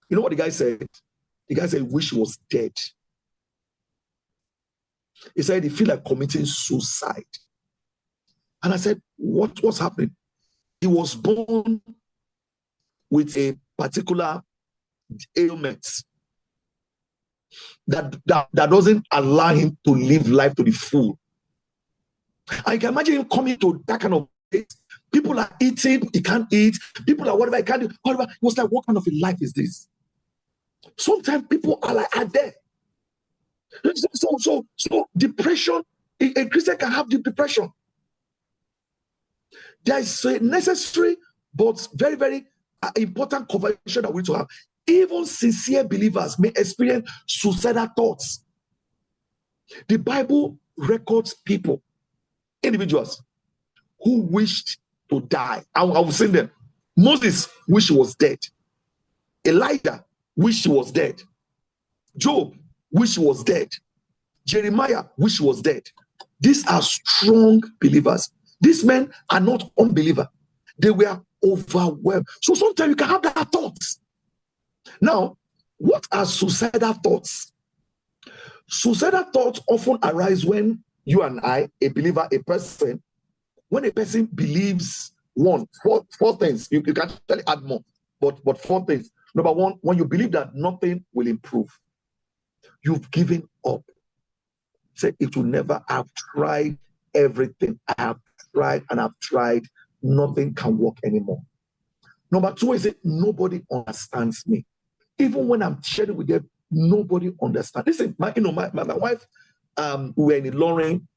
You know what the guy said? The guy said, wish he was dead. He said he feel like committing suicide. And I said, what's happening? He was born with a particular ailment that doesn't allow him to live life to the full. I can imagine him coming to that kind of place. People are eating, he can't eat. People are whatever, he can't do. Whatever. He was like, what kind of a life is this? Sometimes people are there. So depression, a Christian can have deep depression. There is a necessary but very, very important conversation that we need to have. Even sincere believers may experience suicidal thoughts. The Bible records people, individuals, who wished to die. I will sing them. Moses wished he was dead. Elijah wished he was dead. Job wished he was dead. Jeremiah wished he was dead. These are strong believers. These men are not unbelievers. They were overwhelmed. So sometimes you can have that thoughts. Now, what are suicidal thoughts? Suicidal thoughts often arise when you and I, a believer, a person, when a person believes four things. You can actually add more, but 4 things. Number one, when you believe that nothing will improve, you've given up. Say, it will never. I've tried everything. I have tried and I've tried. Nothing can work anymore. Number 2 is that nobody understands me. Even when I'm sharing with them, nobody understands. Listen, my wife, we were in Lorraine.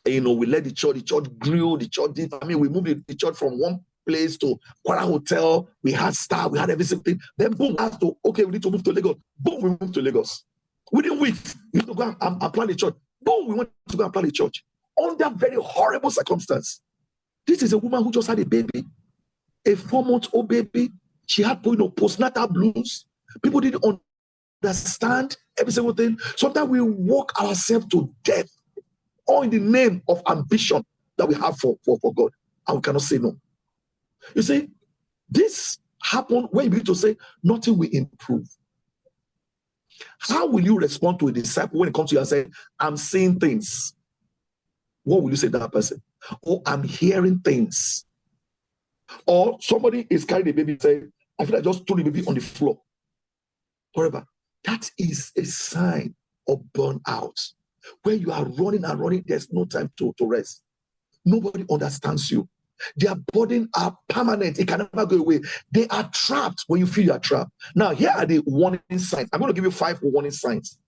We led the church grew, the church did. We moved the church from one place to Kwara Hotel. We had staff, we had everything. Then boom, we need to move to Lagos. Boom, we moved to Lagos. Within weeks, we need to go and plant the church. Boom, we went to go and plant the church. Under very horrible circumstance. This is a woman who just had a baby, a 4-month-old baby. She had postnatal blues. People didn't understand every single thing. Sometimes we walk ourselves to death, all in the name of ambition that we have for God, and we cannot say no. You see, this happened when you begin to say nothing will improve. How will you respond to a disciple when it comes to you and say, I'm seeing things? What will you say to that person? Or I'm hearing things. Or somebody is carrying a baby and saying, I feel like I just threw the baby on the floor. Whatever. That is a sign of burnout. Where you are running and running, there's no time to rest. Nobody understands you. Their burden are permanent. It can never go away. They are trapped when you feel you are trapped. Now, here are the warning signs. I'm going to give you 5 warning signs.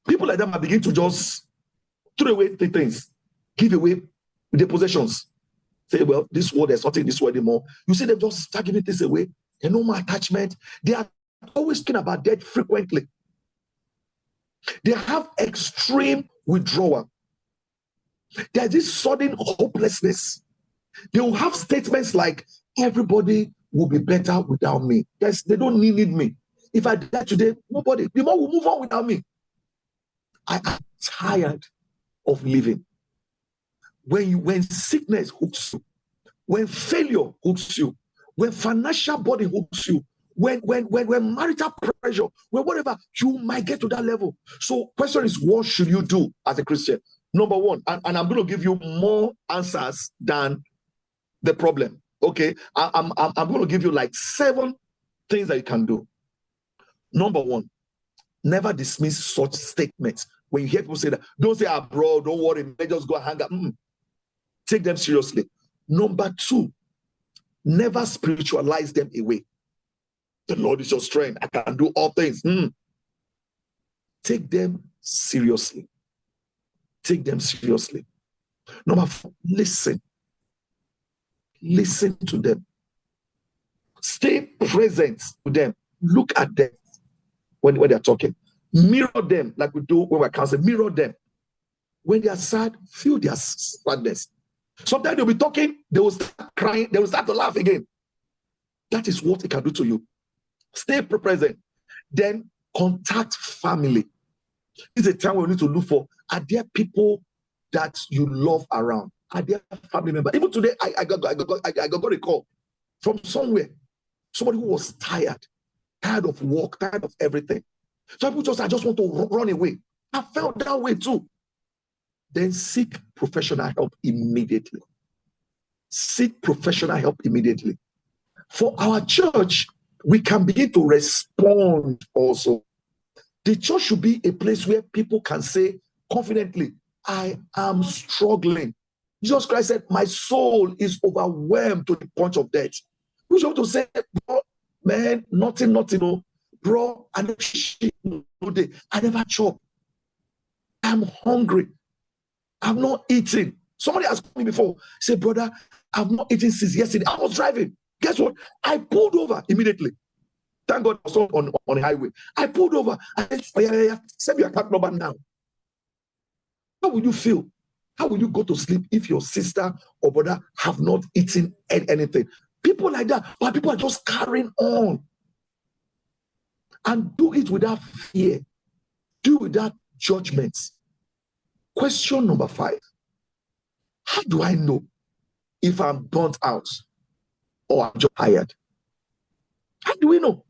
People like that might begin to just throw away the things, give away their possessions. Say, well, this world, there's nothing in this world anymore. You see them just start giving things away. There's no more attachment. They are always thinking about death frequently. They have extreme withdrawal. There's this sudden hopelessness. They will have statements like, everybody will be better without me. Yes, they don't need me. If I die today, nobody, the more will move on without me. I am tired of living. When sickness hooks you, when failure hooks you, when financial body hooks you, when marital pressure, when whatever, you might get to that level. So question is, what should you do as a Christian? Number 1, and I'm going to give you more answers than the problem. Okay, I'm going to give you like 7 things that you can do. Number 1, never dismiss such statements. When you hear people say that, don't say, bro, don't worry, they just go hang out. Take them seriously. Number 2, never spiritualize them away. The Lord is your strength. I can do all things. Take them seriously. Take them seriously. Number 4, listen. Listen to them. Stay present to them. Look at them when they're talking. Mirror them like we do when we're counseling. Mirror them. When they are sad, feel their sadness. Sometimes they'll be talking, they will start crying, they will start to laugh again. That is what it can do to you. Stay present. Then contact family. It's a time we need to look for, are there people that you love around? Are there family members? Even today, I got a call from somewhere. Somebody who was tired of work, tired of everything. So I just want to run away. I felt that way too. Then seek professional help immediately. Seek professional help immediately. For our church, we can begin to respond also. The church should be a place where people can say confidently, I am struggling. Jesus Christ said, my soul is overwhelmed to the point of death. We should to say, bro, man, nothing, bro, I never chop. I'm hungry. I've not eaten. Somebody asked me before, say, brother, I've not eaten since yesterday. I was driving. Guess what? I pulled over immediately. Thank God I was on the highway. I pulled over. I said, yeah. Send me your account number now. How will you feel? How will you go to sleep if your sister or brother have not eaten anything? People like that, but people are just carrying on. And do it without fear. Do it without judgment. Question number 5. How do I know if I'm burnt out or I'm just tired? How do we know?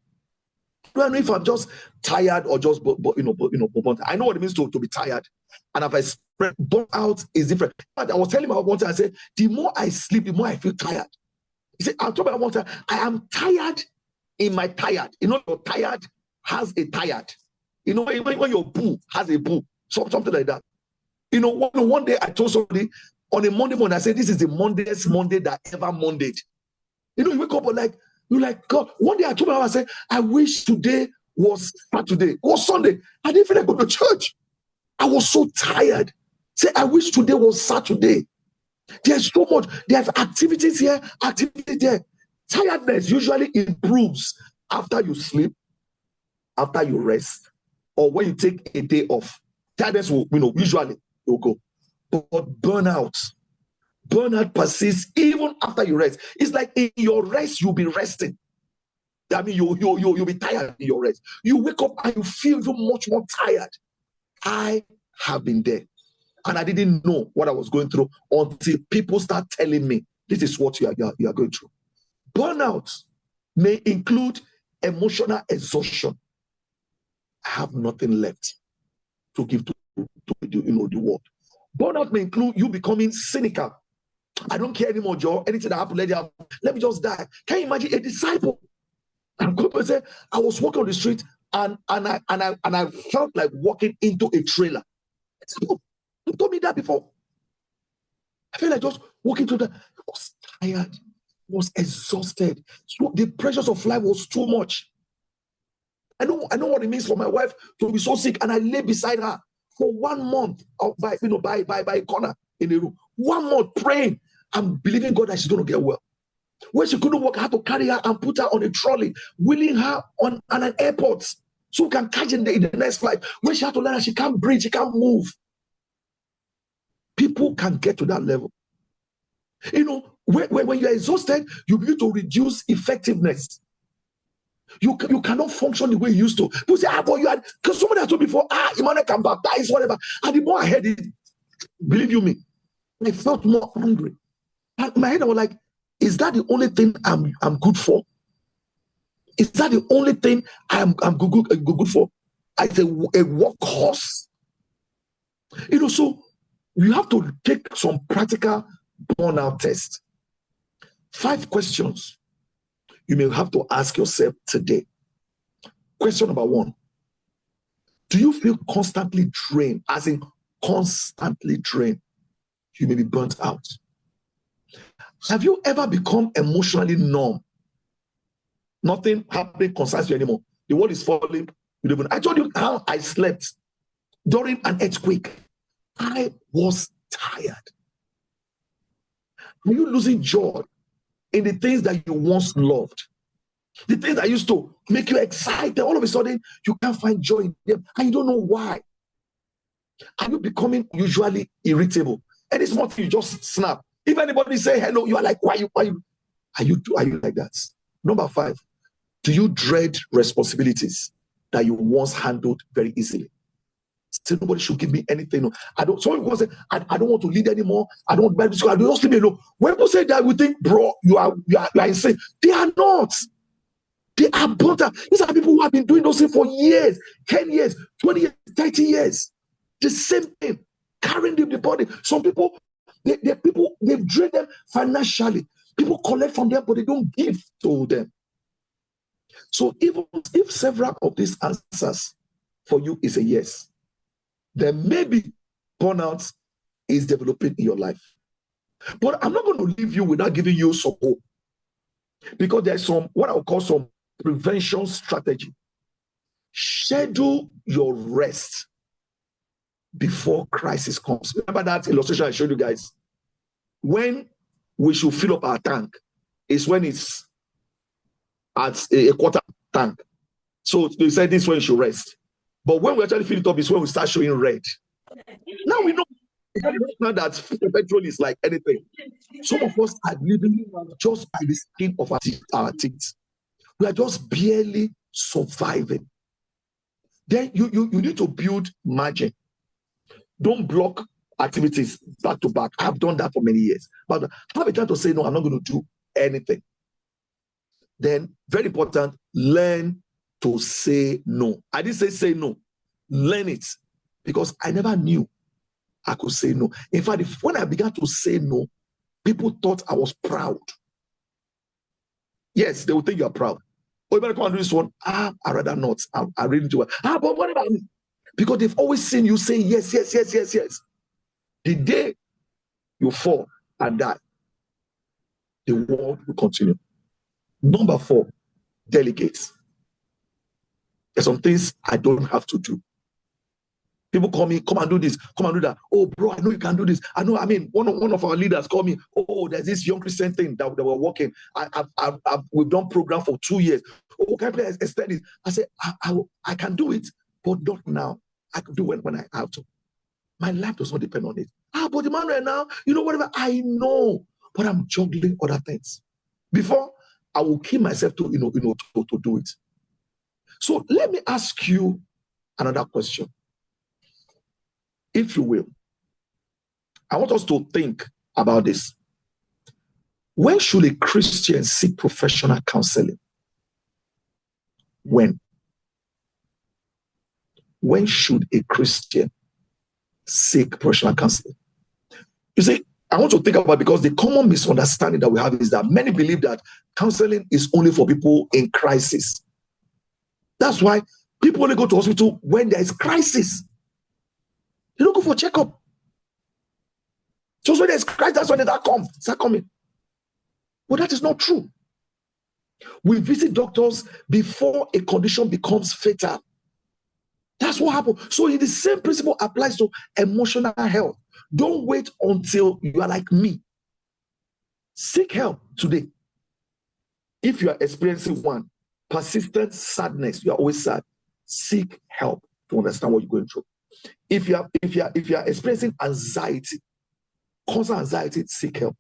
Do I know if I'm just tired or just burnt out? I know what it means to be tired. And if I spread burnt out is different. But I was telling him one time, I said, the more I sleep, the more I feel tired. He said, I'm talking about one time, I am tired in my tired. You know, your tired has a tired. You know, when your boo has a boo, something like that. You know, one day I told somebody on a Monday morning, I said, this is the Mondayest Monday that ever Mondayed. You know, you wake up and you're like, God. One day I told my wife, I said, I wish today was Saturday or Sunday. I didn't feel like going to church. I was so tired. Say, I wish today was Saturday. There's so much. There's activities here, activities there. Tiredness usually improves after you sleep, after you rest, or when you take a day off. Tiredness will, usually will go. But burnout persists even after you rest. It's like in your rest, you'll be resting. I mean, you'll be tired in your rest. You wake up and you feel even much more tired. I have been there. And I didn't know what I was going through until people start telling me, this is what you are going through. Burnout may include emotional exhaustion. I have nothing left to give to the world. Burnout may include you becoming cynical. I don't care anymore, Joe. Anything that happens, let me just die. Can you imagine a disciple? And God said, I was walking on the street and I felt like walking into a trailer. You told me that before. I felt like just walking through that. I was tired, was exhausted. So the pressures of life was too much. I know what it means for my wife to be so sick, and I lay beside her for 1 month by a corner in the room. 1 month praying and believing God that she's going to get well. When she couldn't walk, I had to carry her and put her on a trolley, wheeling her on an airport so we can catch in the next flight. When she had to learn that she can't breathe, she can't move. People can get to that level. You know, when you're exhausted, you begin to reduce effectiveness. You cannot function the way you used to. People say, but you had, because somebody has told me before, Emmanuel can baptize, whatever. And the more I heard it, believe you me, I felt more angry. And in my head, I was like, is that the only thing I'm good for? Is that the only thing I'm good for? As a workhorse? You know, so you have to take some practical burnout test. 5 questions you may have to ask yourself today. Question number 1. Do you feel constantly drained? As in constantly drained. You may be burnt out. Have you ever become emotionally numb? Nothing happening concerns you anymore. The world is falling. I told you how I slept during an earthquake. I was tired. Are you losing joy in the things that you once loved? The things that used to make you excited, all of a sudden, you can't find joy in them, and you don't know why. Are you becoming usually irritable? Any small thing, you just snap. If anybody say hello, you are like, why you? Are you like that? Number 5, do you dread responsibilities that you once handled very easily? Still, nobody should give me anything. No. Some people say, I don't want to lead anymore. I don't want Bible school. I don't just leave me alone. When people say that, we think, bro, you are insane. They are not. They are brutal. These are people who have been doing those things for years, 10 years, 20 years, 30 years. The same thing, carrying the body. Some people, they've drained them financially. People collect from them, but they don't give to them. So even if several of these answers for you is a yes, then maybe burnout is developing in your life. But I'm not going to leave you without giving you some hope, because there's some, what I would call some prevention strategy. Schedule your rest before crisis comes. Remember that illustration I showed you guys? When we should fill up our tank is when it's at a quarter tank. So they said this is when you should rest. But when we actually fill it up is when we start showing red. Now we know that petrol is like anything. Some of us are living just by the skin of our teeth. We are just barely surviving. Then you need to build margin. Don't block activities back to back. I've done that for many years. But have a time to say, no, I'm not going to do anything. Then, very important, learn to say no. I didn't say no. Learn it. Because I never knew I could say no. In fact, when I began to say no, people thought I was proud. Yes, they would think you're proud. Oh, you better come and do this one. I'd rather not. I really do it. But what about me? Because they've always seen you say yes, yes, yes, yes, yes. The day you fall and die, the world will continue. Number 4, delegate. There's some things I don't have to do. People call me, come and do this, come and do that. Oh, bro, I know you can do this. One of our leaders called me. Oh, there's this young Christian thing that we're working. We've done program for 2 years. Oh, can I play extend it? I said, I can do it, but not now. I can do it when I have to. My life does not depend on it. But Emmanuel now, whatever. I know, but I'm juggling other things. Before, I will kill myself to do it. So let me ask you another question. If you will, I want us to think about this. When should a Christian seek professional counseling? When should a Christian seek professional counseling? You see, I want to think about it because the common misunderstanding that we have is that many believe that counseling is only for people in crisis. That's why people only go to hospital when there is crisis. They don't go for checkup. Just when there's crisis, that's when they start coming. But that is not true. We visit doctors before a condition becomes fatal. That's what happens. So the same principle applies to emotional health. Don't wait until you are like me. Seek help today. If you are experiencing persistent sadness, you are always sad. Seek help to understand what you're going through. If you are experiencing anxiety, constant anxiety, seek help.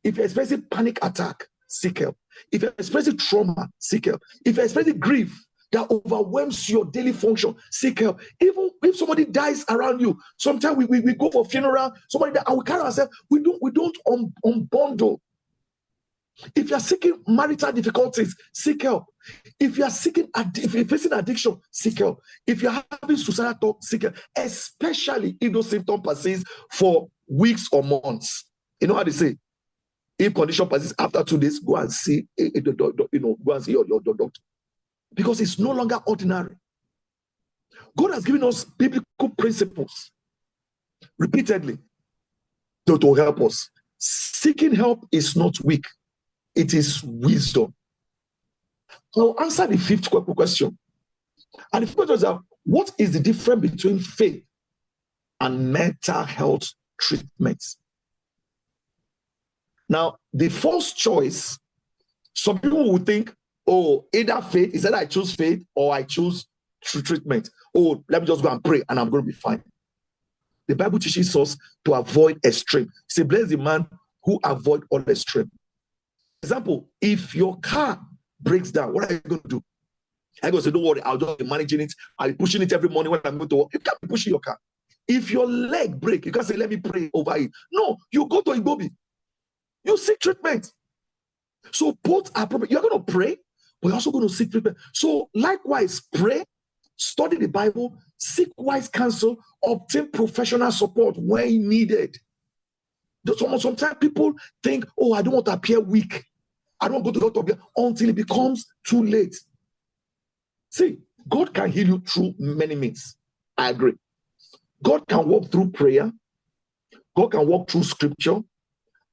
If you're experiencing panic attack, seek help. If you're experiencing trauma, seek help. If you're experiencing grief that overwhelms your daily function, seek help. Even if somebody dies around you, sometimes we go for funeral, somebody dies, and we carry ourselves, we don't unbundle. If you're seeking marital difficulties, seek help. If you're facing addiction, seek help. If you're having suicidal thoughts, seek help. Especially if those symptoms persist for weeks or months. You know how they say, if condition persists after 2 days, go and see go and see your doctor. Because it's no longer ordinary. God has given us biblical principles repeatedly to help us. Seeking help is not weak, it is wisdom. I'll answer the fifth question. And the fifth question is, what is the difference between faith and mental health treatments? Now, the first choice, some people will think, oh, either faith, is that I choose faith or I choose treatment. Oh, let me just go and pray and I'm going to be fine. The Bible teaches us to avoid extreme. Say, bless the man who avoid all extreme. Example, if your car breaks down, what are you going to do? I'm going to say, don't worry, I'll just be managing it. I'll be pushing it every morning when I'm going to work. You can't be pushing your car. If your leg breaks, you can't say, let me pray over it. No, you go to Igobi. You seek treatment. So both are proper. You're going to pray, but you're also going to seek treatment. So likewise, pray, study the Bible, seek wise counsel, obtain professional support when needed. Sometimes people think, oh, I don't want to appear weak. I don't go to the doctor until it becomes too late. See, God can heal you through many means. I agree. God can walk through prayer. God can walk through scripture.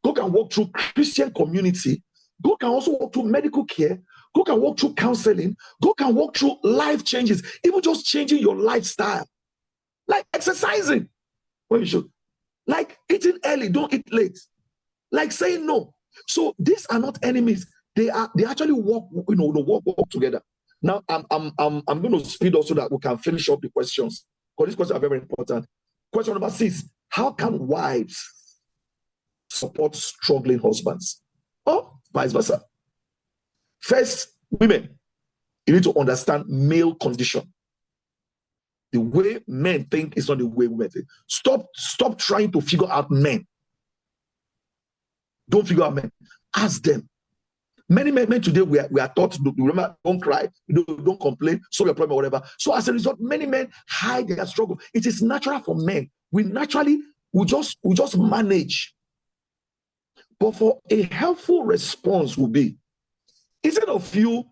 God can walk through Christian community. God can also walk through medical care. God can walk through counseling. God can walk through life changes, even just changing your lifestyle, like exercising when you should, like eating early, don't eat late, like saying no. So these are not enemies. They actually work, work together. Now I'm going to speed up so that we can finish up the questions, because these questions are very important. Question number 6: how can wives support struggling husbands? Or vice versa. First, women, you need to understand male condition. The way men think is not the way women think. Stop trying to figure out men. Don't figure out men. Ask them. Many men today, we are taught to remember, don't cry, don't complain, solve your problem or whatever. So as a result, many men hide their struggle. It is natural for men. We just manage. But for a helpful response will be, instead of you,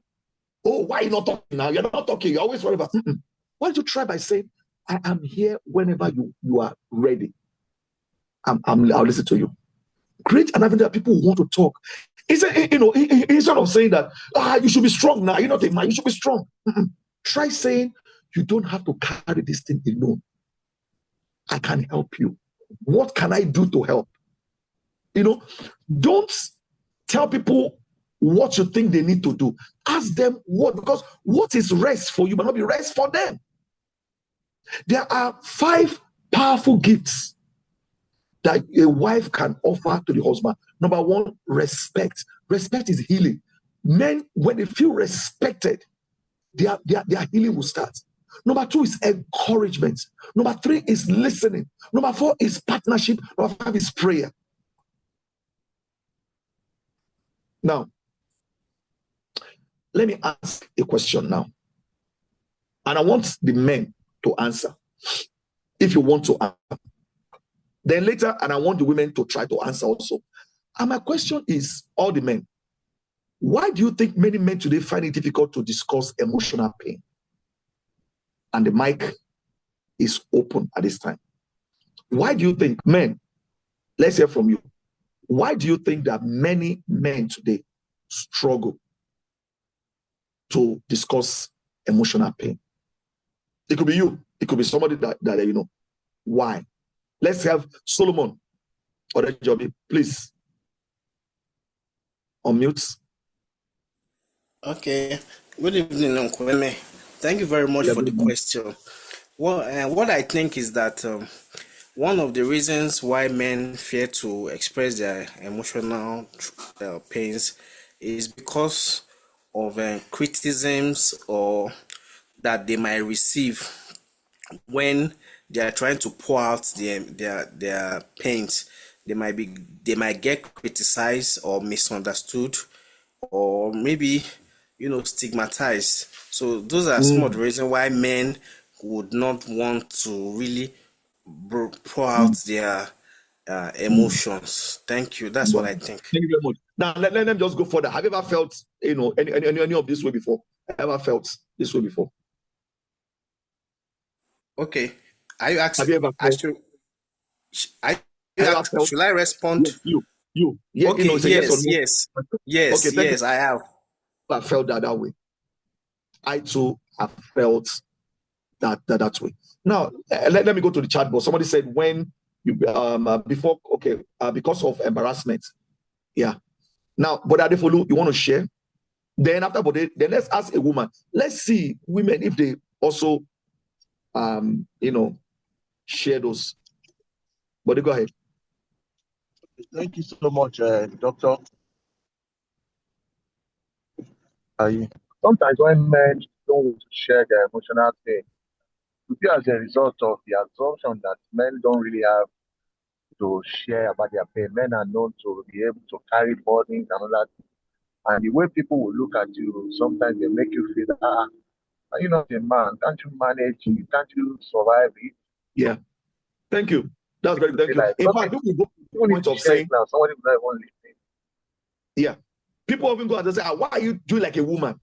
oh, why are you not talking now? You're not talking, you're always whatever. Why don't you try by saying, I am here whenever you are ready. I'll listen to you. Create an avenue that people want to talk. Instead of saying that, you should be strong now, you're not a man, you should be strong. Try saying, you don't have to carry this thing alone. I can help you. What can I do to help? Don't tell people what you think they need to do. Ask them what, because what is rest for you might not be rest for them. There are 5 powerful gifts that a wife can offer to the husband. Number 1, respect. Respect is healing. Men, when they feel respected, their healing will start. Number 2 is encouragement. Number 3 is listening. Number 4 is partnership. Number 5 is prayer. Now, let me ask a question now. And I want the men to answer, if you want to answer. Then later, and I want the women to try to answer also. And my question is, all the men, why do you think many men today find it difficult to discuss emotional pain? And the mic is open at this time. Why do you think, men, let's hear from you. Why do you think that many men today struggle to discuss emotional pain? It could be you. It could be somebody that you know. Why? Let's have Solomon or Joby, please. Unmute. Okay. Good evening, Uncle Emeh. Thank you very much for the question. Well, what I think is that one of the reasons why men fear to express their emotional pains is because of criticisms or that they might receive when they are trying to pour out their pains. They might get criticized or misunderstood, or maybe stigmatized. So those are some of the reasons why men would not want to really pour out their emotions. Thank you. That's what I think. Thank you very much. Now let them just go further. Have you ever felt any of this way before? Ever felt this way before? Okay. Are you Have asking? you ever felt? I Have you ever felt? should I respond? Yes, you. Yeah, Okay, it's a yes or yes, no. yes. Okay, Yes, thank you. yes, I have. I felt that way. I too have felt that way. Now, let me go to the chat box. Somebody said when you before, okay, because of embarrassment. Yeah. Now, but Adefolu, you want to share? Then after Bode, then let's ask a woman. Let's see women if they also share those. But go ahead. Thank you so much, Doctor. Sometimes when men don't want to share their emotional pain, it be as a result of the assumption that men don't really have to share about their pain. Men are known to be able to carry burdens and all that. And the way people will look at you, sometimes they make you feel, are you not a man? Can't you manage it? Can't you survive it? Yeah. Thank you. That's very good. Thank you. Like, In fact, people go to the point of saying, now, somebody will not even listen. yeah. People often go out and say, why are you doing like a woman?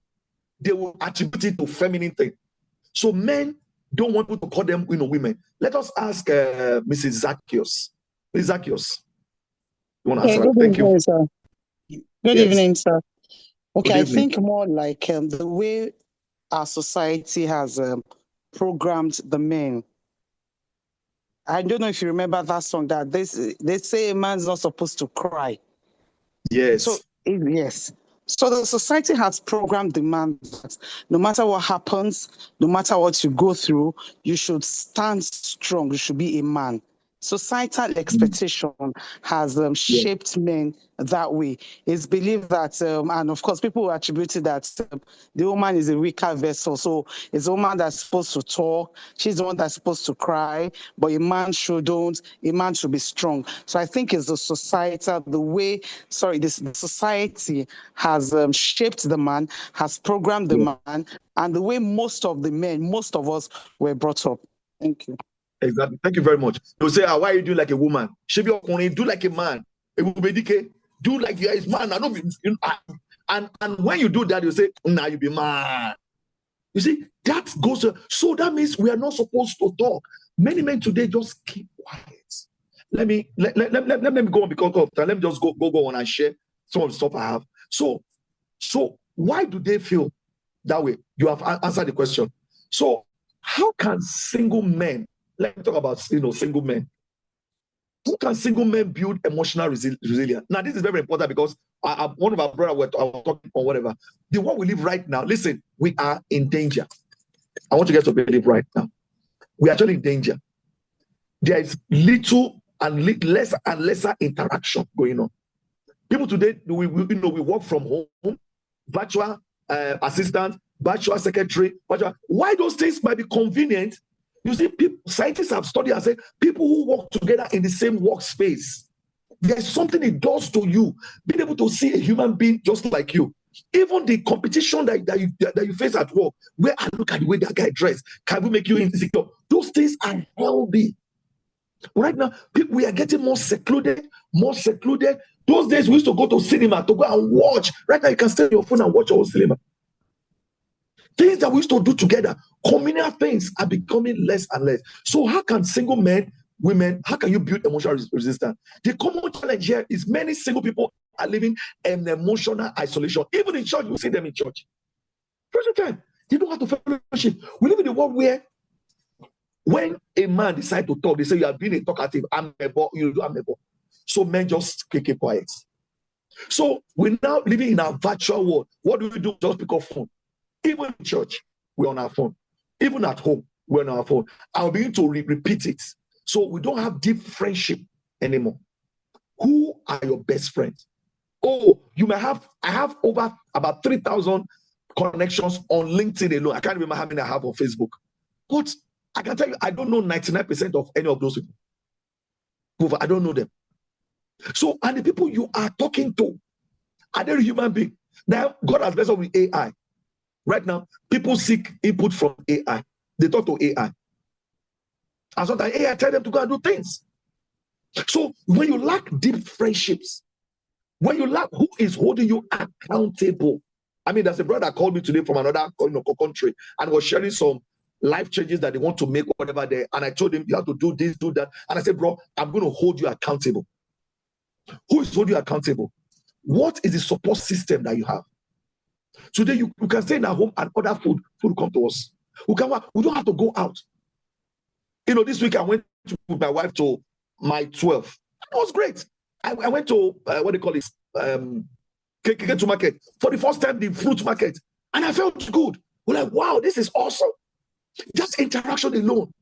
They will attribute it to feminine thing. So men don't want people to call them women. Let us ask Mrs. Zacchaeus. Mrs. Zacchaeus. You want to answer? Good Thank evening, you. sir. Good Yes. evening, sir. Okay, Good I evening. think more like the way our society has programmed the men. I don't know if you remember that song that they say a man's not supposed to cry. Yes. So yes. So the society has programmed the man that no matter what happens, no matter what you go through, you should stand strong. You should be a man. Societal expectation has shaped men that way. It's believed that, and of course, people attribute it that the woman is a weaker vessel. So it's a woman that's supposed to talk. She's the one that's supposed to cry, but a man shouldn't. A man should be strong. So I think it's the societal, the society has shaped the man, has programmed the man, and the way most of us were brought up. Thank you. Exactly. Thank you very much. They'll say, why are you doing like a woman? Should be do like a man. It will be DK. Do like you are a man. I don't be, and when you do that, you say, nah, you be man. You see, that goes. So that means we are not supposed to talk. Many men today just keep quiet. Let me go on because of time. Let me just go on and share some of the stuff I have. So why do they feel that way? You have answered the question. So how can single men? Let me talk about single men. How can single men build emotional resilience? Now, this is very important because one of our brothers was talking or whatever. The world we live right now, listen, we are in danger. I want you guys to believe right now. We are actually in danger. There is little and less and lesser interaction going on. People today, we work from home, virtual assistant, virtual secretary, virtual. Why those things might be convenient? You see, scientists have studied and said people who work together in the same workspace, there's something it does to you. Being able to see a human being just like you, even the competition that you face at work, where I look at the way that guy dressed, can we make you insecure? Those things are healthy. Right now, we are getting more secluded. Those days we used to go to cinema to go and watch. Right now, you can stay on your phone and watch our cinema. Things that we used to do together, communal things are becoming less and less. So how can single men, women, how can you build emotional resistance? The common challenge here is many single people are living in emotional isolation. Even in church, you see them in church. First time, they don't have to fellowship. We live in a world where when a man decides to talk, they say you are being a talkative. I'm a boy, I'm a boy. So men just keep quiet. So we're now living in a virtual world. What do we do? Just pick up phone. Even in church, we're on our phone. Even at home, we're on our phone. I'll begin to repeat it. So we don't have deep friendship anymore. Who are your best friends? Oh, I have over about 3,000 connections on LinkedIn alone. I can't remember how many I have on Facebook. But I can tell you, I don't know 99% of any of those people. I don't know them. So, and the people you are talking to, are they human beings? Now, God has blessed us with AI. Right now, people seek input from AI. They talk to AI. And sometimes AI tell them to go and do things. So when you lack deep friendships, when you lack who is holding you accountable. I mean, there's a brother called me today from another country and was sharing some life changes that they want to make, whatever they, and I told him, you have to do this, do that. And I said, bro, I'm going to hold you accountable. Who is holding you accountable? What is the support system that you have? Today, you can stay in our home and order food come to us. We don't have to go out. This week I went with my wife to my 12. It was great. I went to, what do you call it? To market. For the first time, the fruit market. And I felt good. We're like, wow, this is awesome. Just interaction alone.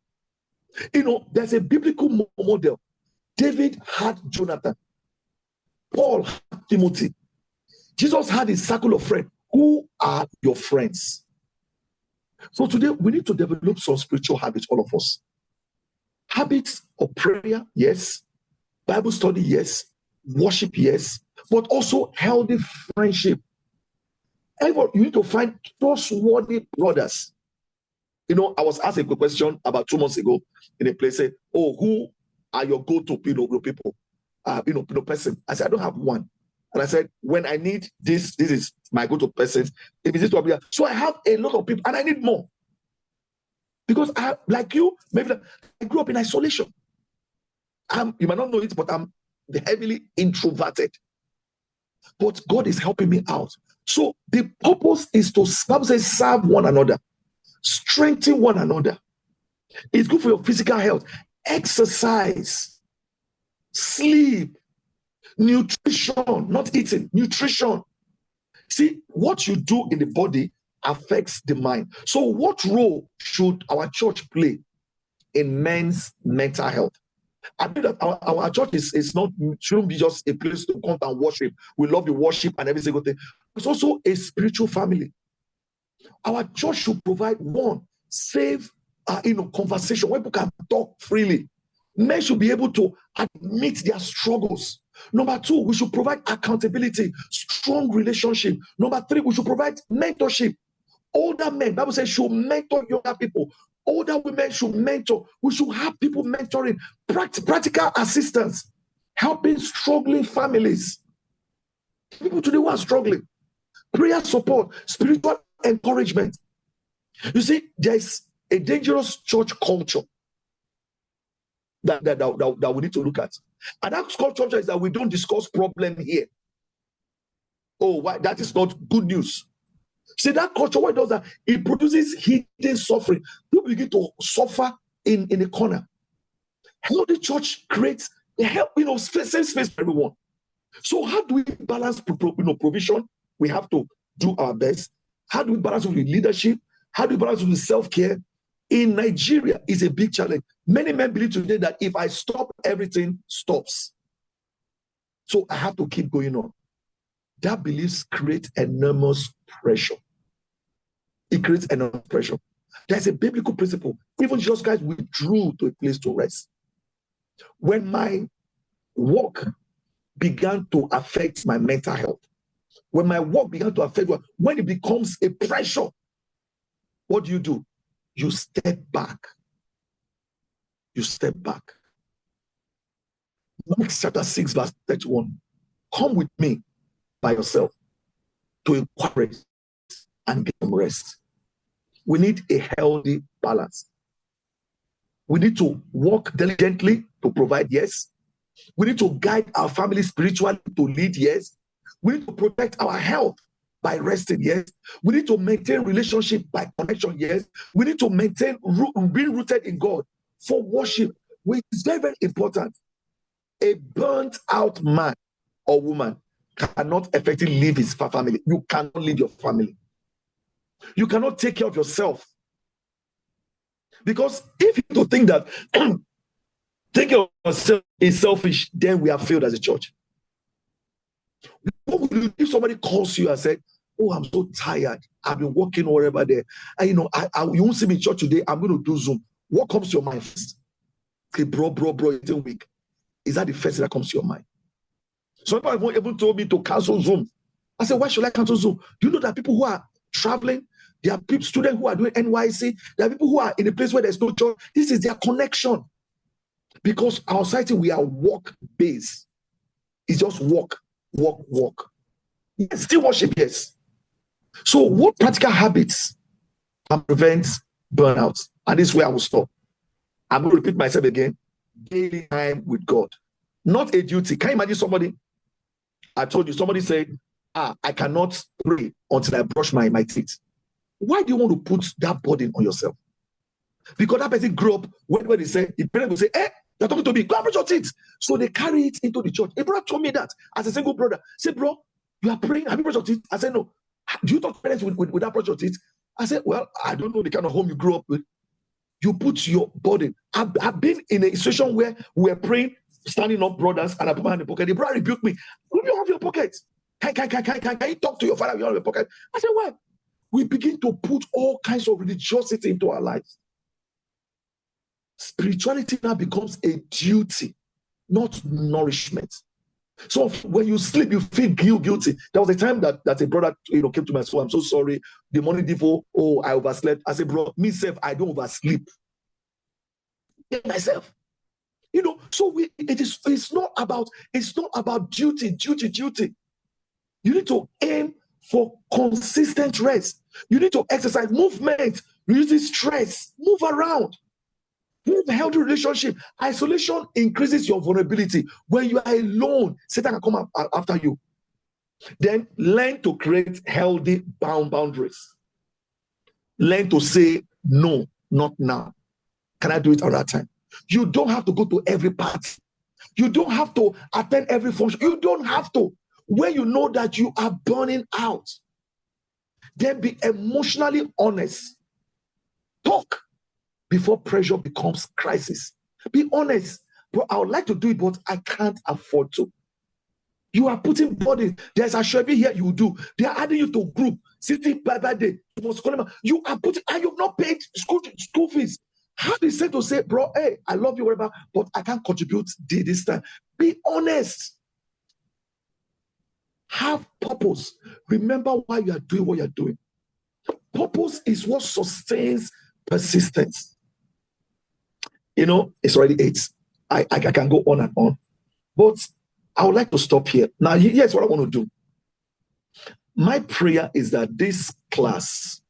There's a biblical model. David had Jonathan. Paul had Timothy. Jesus had a circle of friends. Who are your friends? So today, we need to develop some spiritual habits, all of us. Habits of prayer, yes. Bible study, yes. Worship, yes. But also healthy friendship. You need to find trustworthy brothers. I was asked a question about 2 months ago in a place, say, who are your go-to people? Person. I said, I don't have one. And I said, when I need this is my go-to person. If it's this one, so I have a lot of people and I need more. Because like you, maybe I grew up in isolation. You might not know it, but I'm heavily introverted. But God is helping me out. So the purpose is to serve one another, strengthen one another. It's good for your physical health. Exercise, sleep, nutrition, not eating, nutrition. See, what you do in the body affects the mind. So what role should our church play in men's mental health? I mean that our church shouldn't be just a place to come and worship. We love the worship and every single thing. It's also a spiritual family. Our church should provide safe conversation where people can talk freely. Men should be able to admit their struggles. Number 2, we should provide accountability, strong relationship. Number 3, we should provide mentorship. Older men, Bible says, should mentor younger people. Older women should mentor. We should have people mentoring, practical assistance, helping struggling families. People today who are struggling. Prayer support, spiritual encouragement. You see, there's a dangerous church culture that we need to look at. And that culture is that we don't discuss problem here. Why? That is not good news. See, that culture, what it does that it produces hidden suffering. People begin to suffer in a corner. Healthy church creates same space for everyone. So how do we balance provision? We have to do our best. How do we balance with leadership? How do we balance with self-care? In Nigeria is a big challenge. Many men believe today that if I stop, everything stops. So I have to keep going on. That beliefs create enormous pressure. It creates enormous pressure. There's a biblical principle. Even Jesus Christ withdrew to a place to rest. When my work began to affect my mental health, when my work began to affect, when it becomes a pressure, what do? You step back. You step back. Mark chapter 6, verse 31. Come with me by yourself to inquire and get some rest. We need a healthy balance. We need to work diligently to provide, yes. We need to guide our family spiritually to lead, yes. We need to protect our health by resting, yes. We need to maintain relationship by connection, yes. We need to maintain being rooted in God for worship, which is very, very important. A burnt out man or woman cannot effectively leave his family. You cannot leave your family. You cannot take care of yourself. Because if you don't think that taking care of yourself is selfish, then we have failed as a church. What will you do if somebody calls you and said, I'm so tired. I've been working wherever there. And you won't see me in church today. I'm going to do Zoom. What comes to your mind first? Okay, bro, it's a week. Is that the first thing that comes to your mind? Some people have even told me to cancel Zoom. I said, why should I cancel Zoom? Do you know that people who are traveling, there are students who are doing NYC, there are people who are in a place where there's no church. This is their connection. Because our society, we are work-based. It's just work. Yes, still worship, yes. So what practical habits can prevent burnout. And this is where I will stop. I'm going to repeat myself again. Daily time with God. Not a duty. Can you imagine somebody? I told you, somebody said, I cannot pray until I brush my teeth. Why do you want to put that burden on yourself? Because that person grew up when they say, the parent will say, you're talking to me, go and brush your teeth. So they carry it into the church. A brother told me that as a single brother. Say, bro, you are praying, have you brushed your teeth? I said, no. Do you talk to parents without brush your teeth? I said, well, I don't know the kind of home you grew up with. You put your burden. I've been in a situation where we're praying, standing up, brothers, and I put my hand in the pocket. The brother rebuked me. What do you have in your pocket? Can you talk to your father? You have your pocket. I said, why? We begin to put all kinds of religiosity into our lives. Spirituality now becomes a duty, not nourishment. So when you sleep, you feel guilty. There was a time that a brother came to my soul. I'm so sorry. The morning devo, I overslept. I said, bro, myself, I don't oversleep. Myself. So it's not about duty. You need to aim for consistent rest. You need to exercise movement, reduce stress, move around. You have a healthy relationship. Isolation increases your vulnerability. When you are alone, Satan can come after you. Then learn to create healthy boundaries. Learn to say no, not now. Can I do it another time? You don't have to go to every party. You don't have to attend every function. You don't have to. When you know that you are burning out, then be emotionally honest. Talk before pressure becomes crisis. Be honest. Bro, I would like to do it, but I can't afford to. You are putting burden. There's a shabby here you do. They are adding you to a group. Sitting by day. You are putting, and you've not paid school fees. How is it to say, bro, hey, I love you, whatever, but I can't contribute this time? Be honest. Have purpose. Remember why you are doing what you are doing. Purpose is what sustains persistence. It's already 8. I can go on and on. But I would like to stop here. Now, here's what I want to do. My prayer is that this class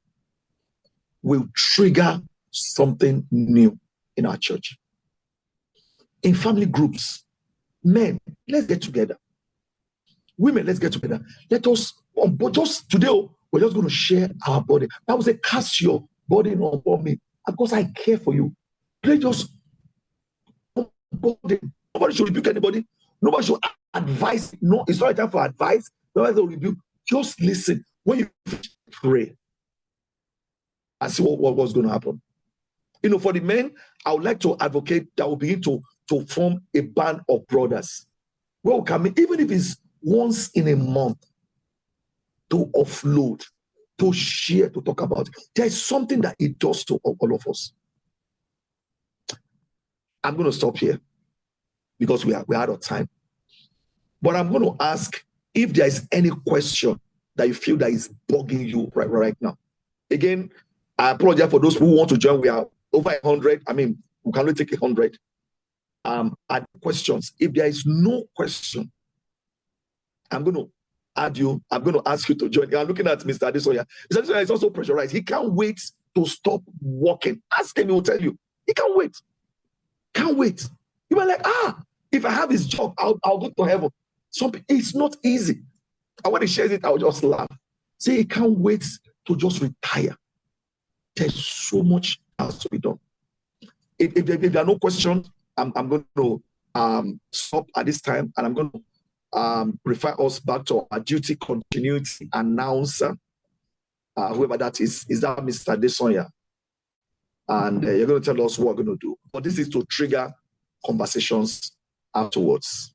will trigger something new in our church. In family groups, men, let's get together. Women, let's get together. Let us, but just today, we're just going to share our body. I would say, cast your burden on me because I care for you. Please just burden. Nobody should rebuke anybody. Nobody should advise. No, it's not a time for advice. Nobody will rebuke. Just listen. When you pray, and see what's going to happen. For the men, I would like to advocate that we begin to form a band of brothers. Well, even if it's once in a month, to offload, to share, to talk about. There's something that it does to all of us. I'm going to stop here because we're out of time. But I'm going to ask if there is any question that you feel that is bugging you right now. Again, I apologize for those who want to join. We are over 100. I mean, we can only take 100. Add questions. If there is no question, I'm going to add you. I'm going to ask you to join. I'm looking at Mr. Adesoya. Mr. Adesoya is also pressurized. He can't wait to stop working. Ask him, he will tell you. He can't wait. Can't wait. You are like, if I have his job, I'll go to heaven. It's not easy. And when he shares it, I'll just laugh. Say he can't wait to just retire. There's so much else to be done. If there are no questions, I'm going to stop at this time, and I'm going to refer us back to our duty continuity announcer, whoever that is that Mr. Adesoya? And you're going to tell us what we're going to do. But this is to trigger conversations afterwards.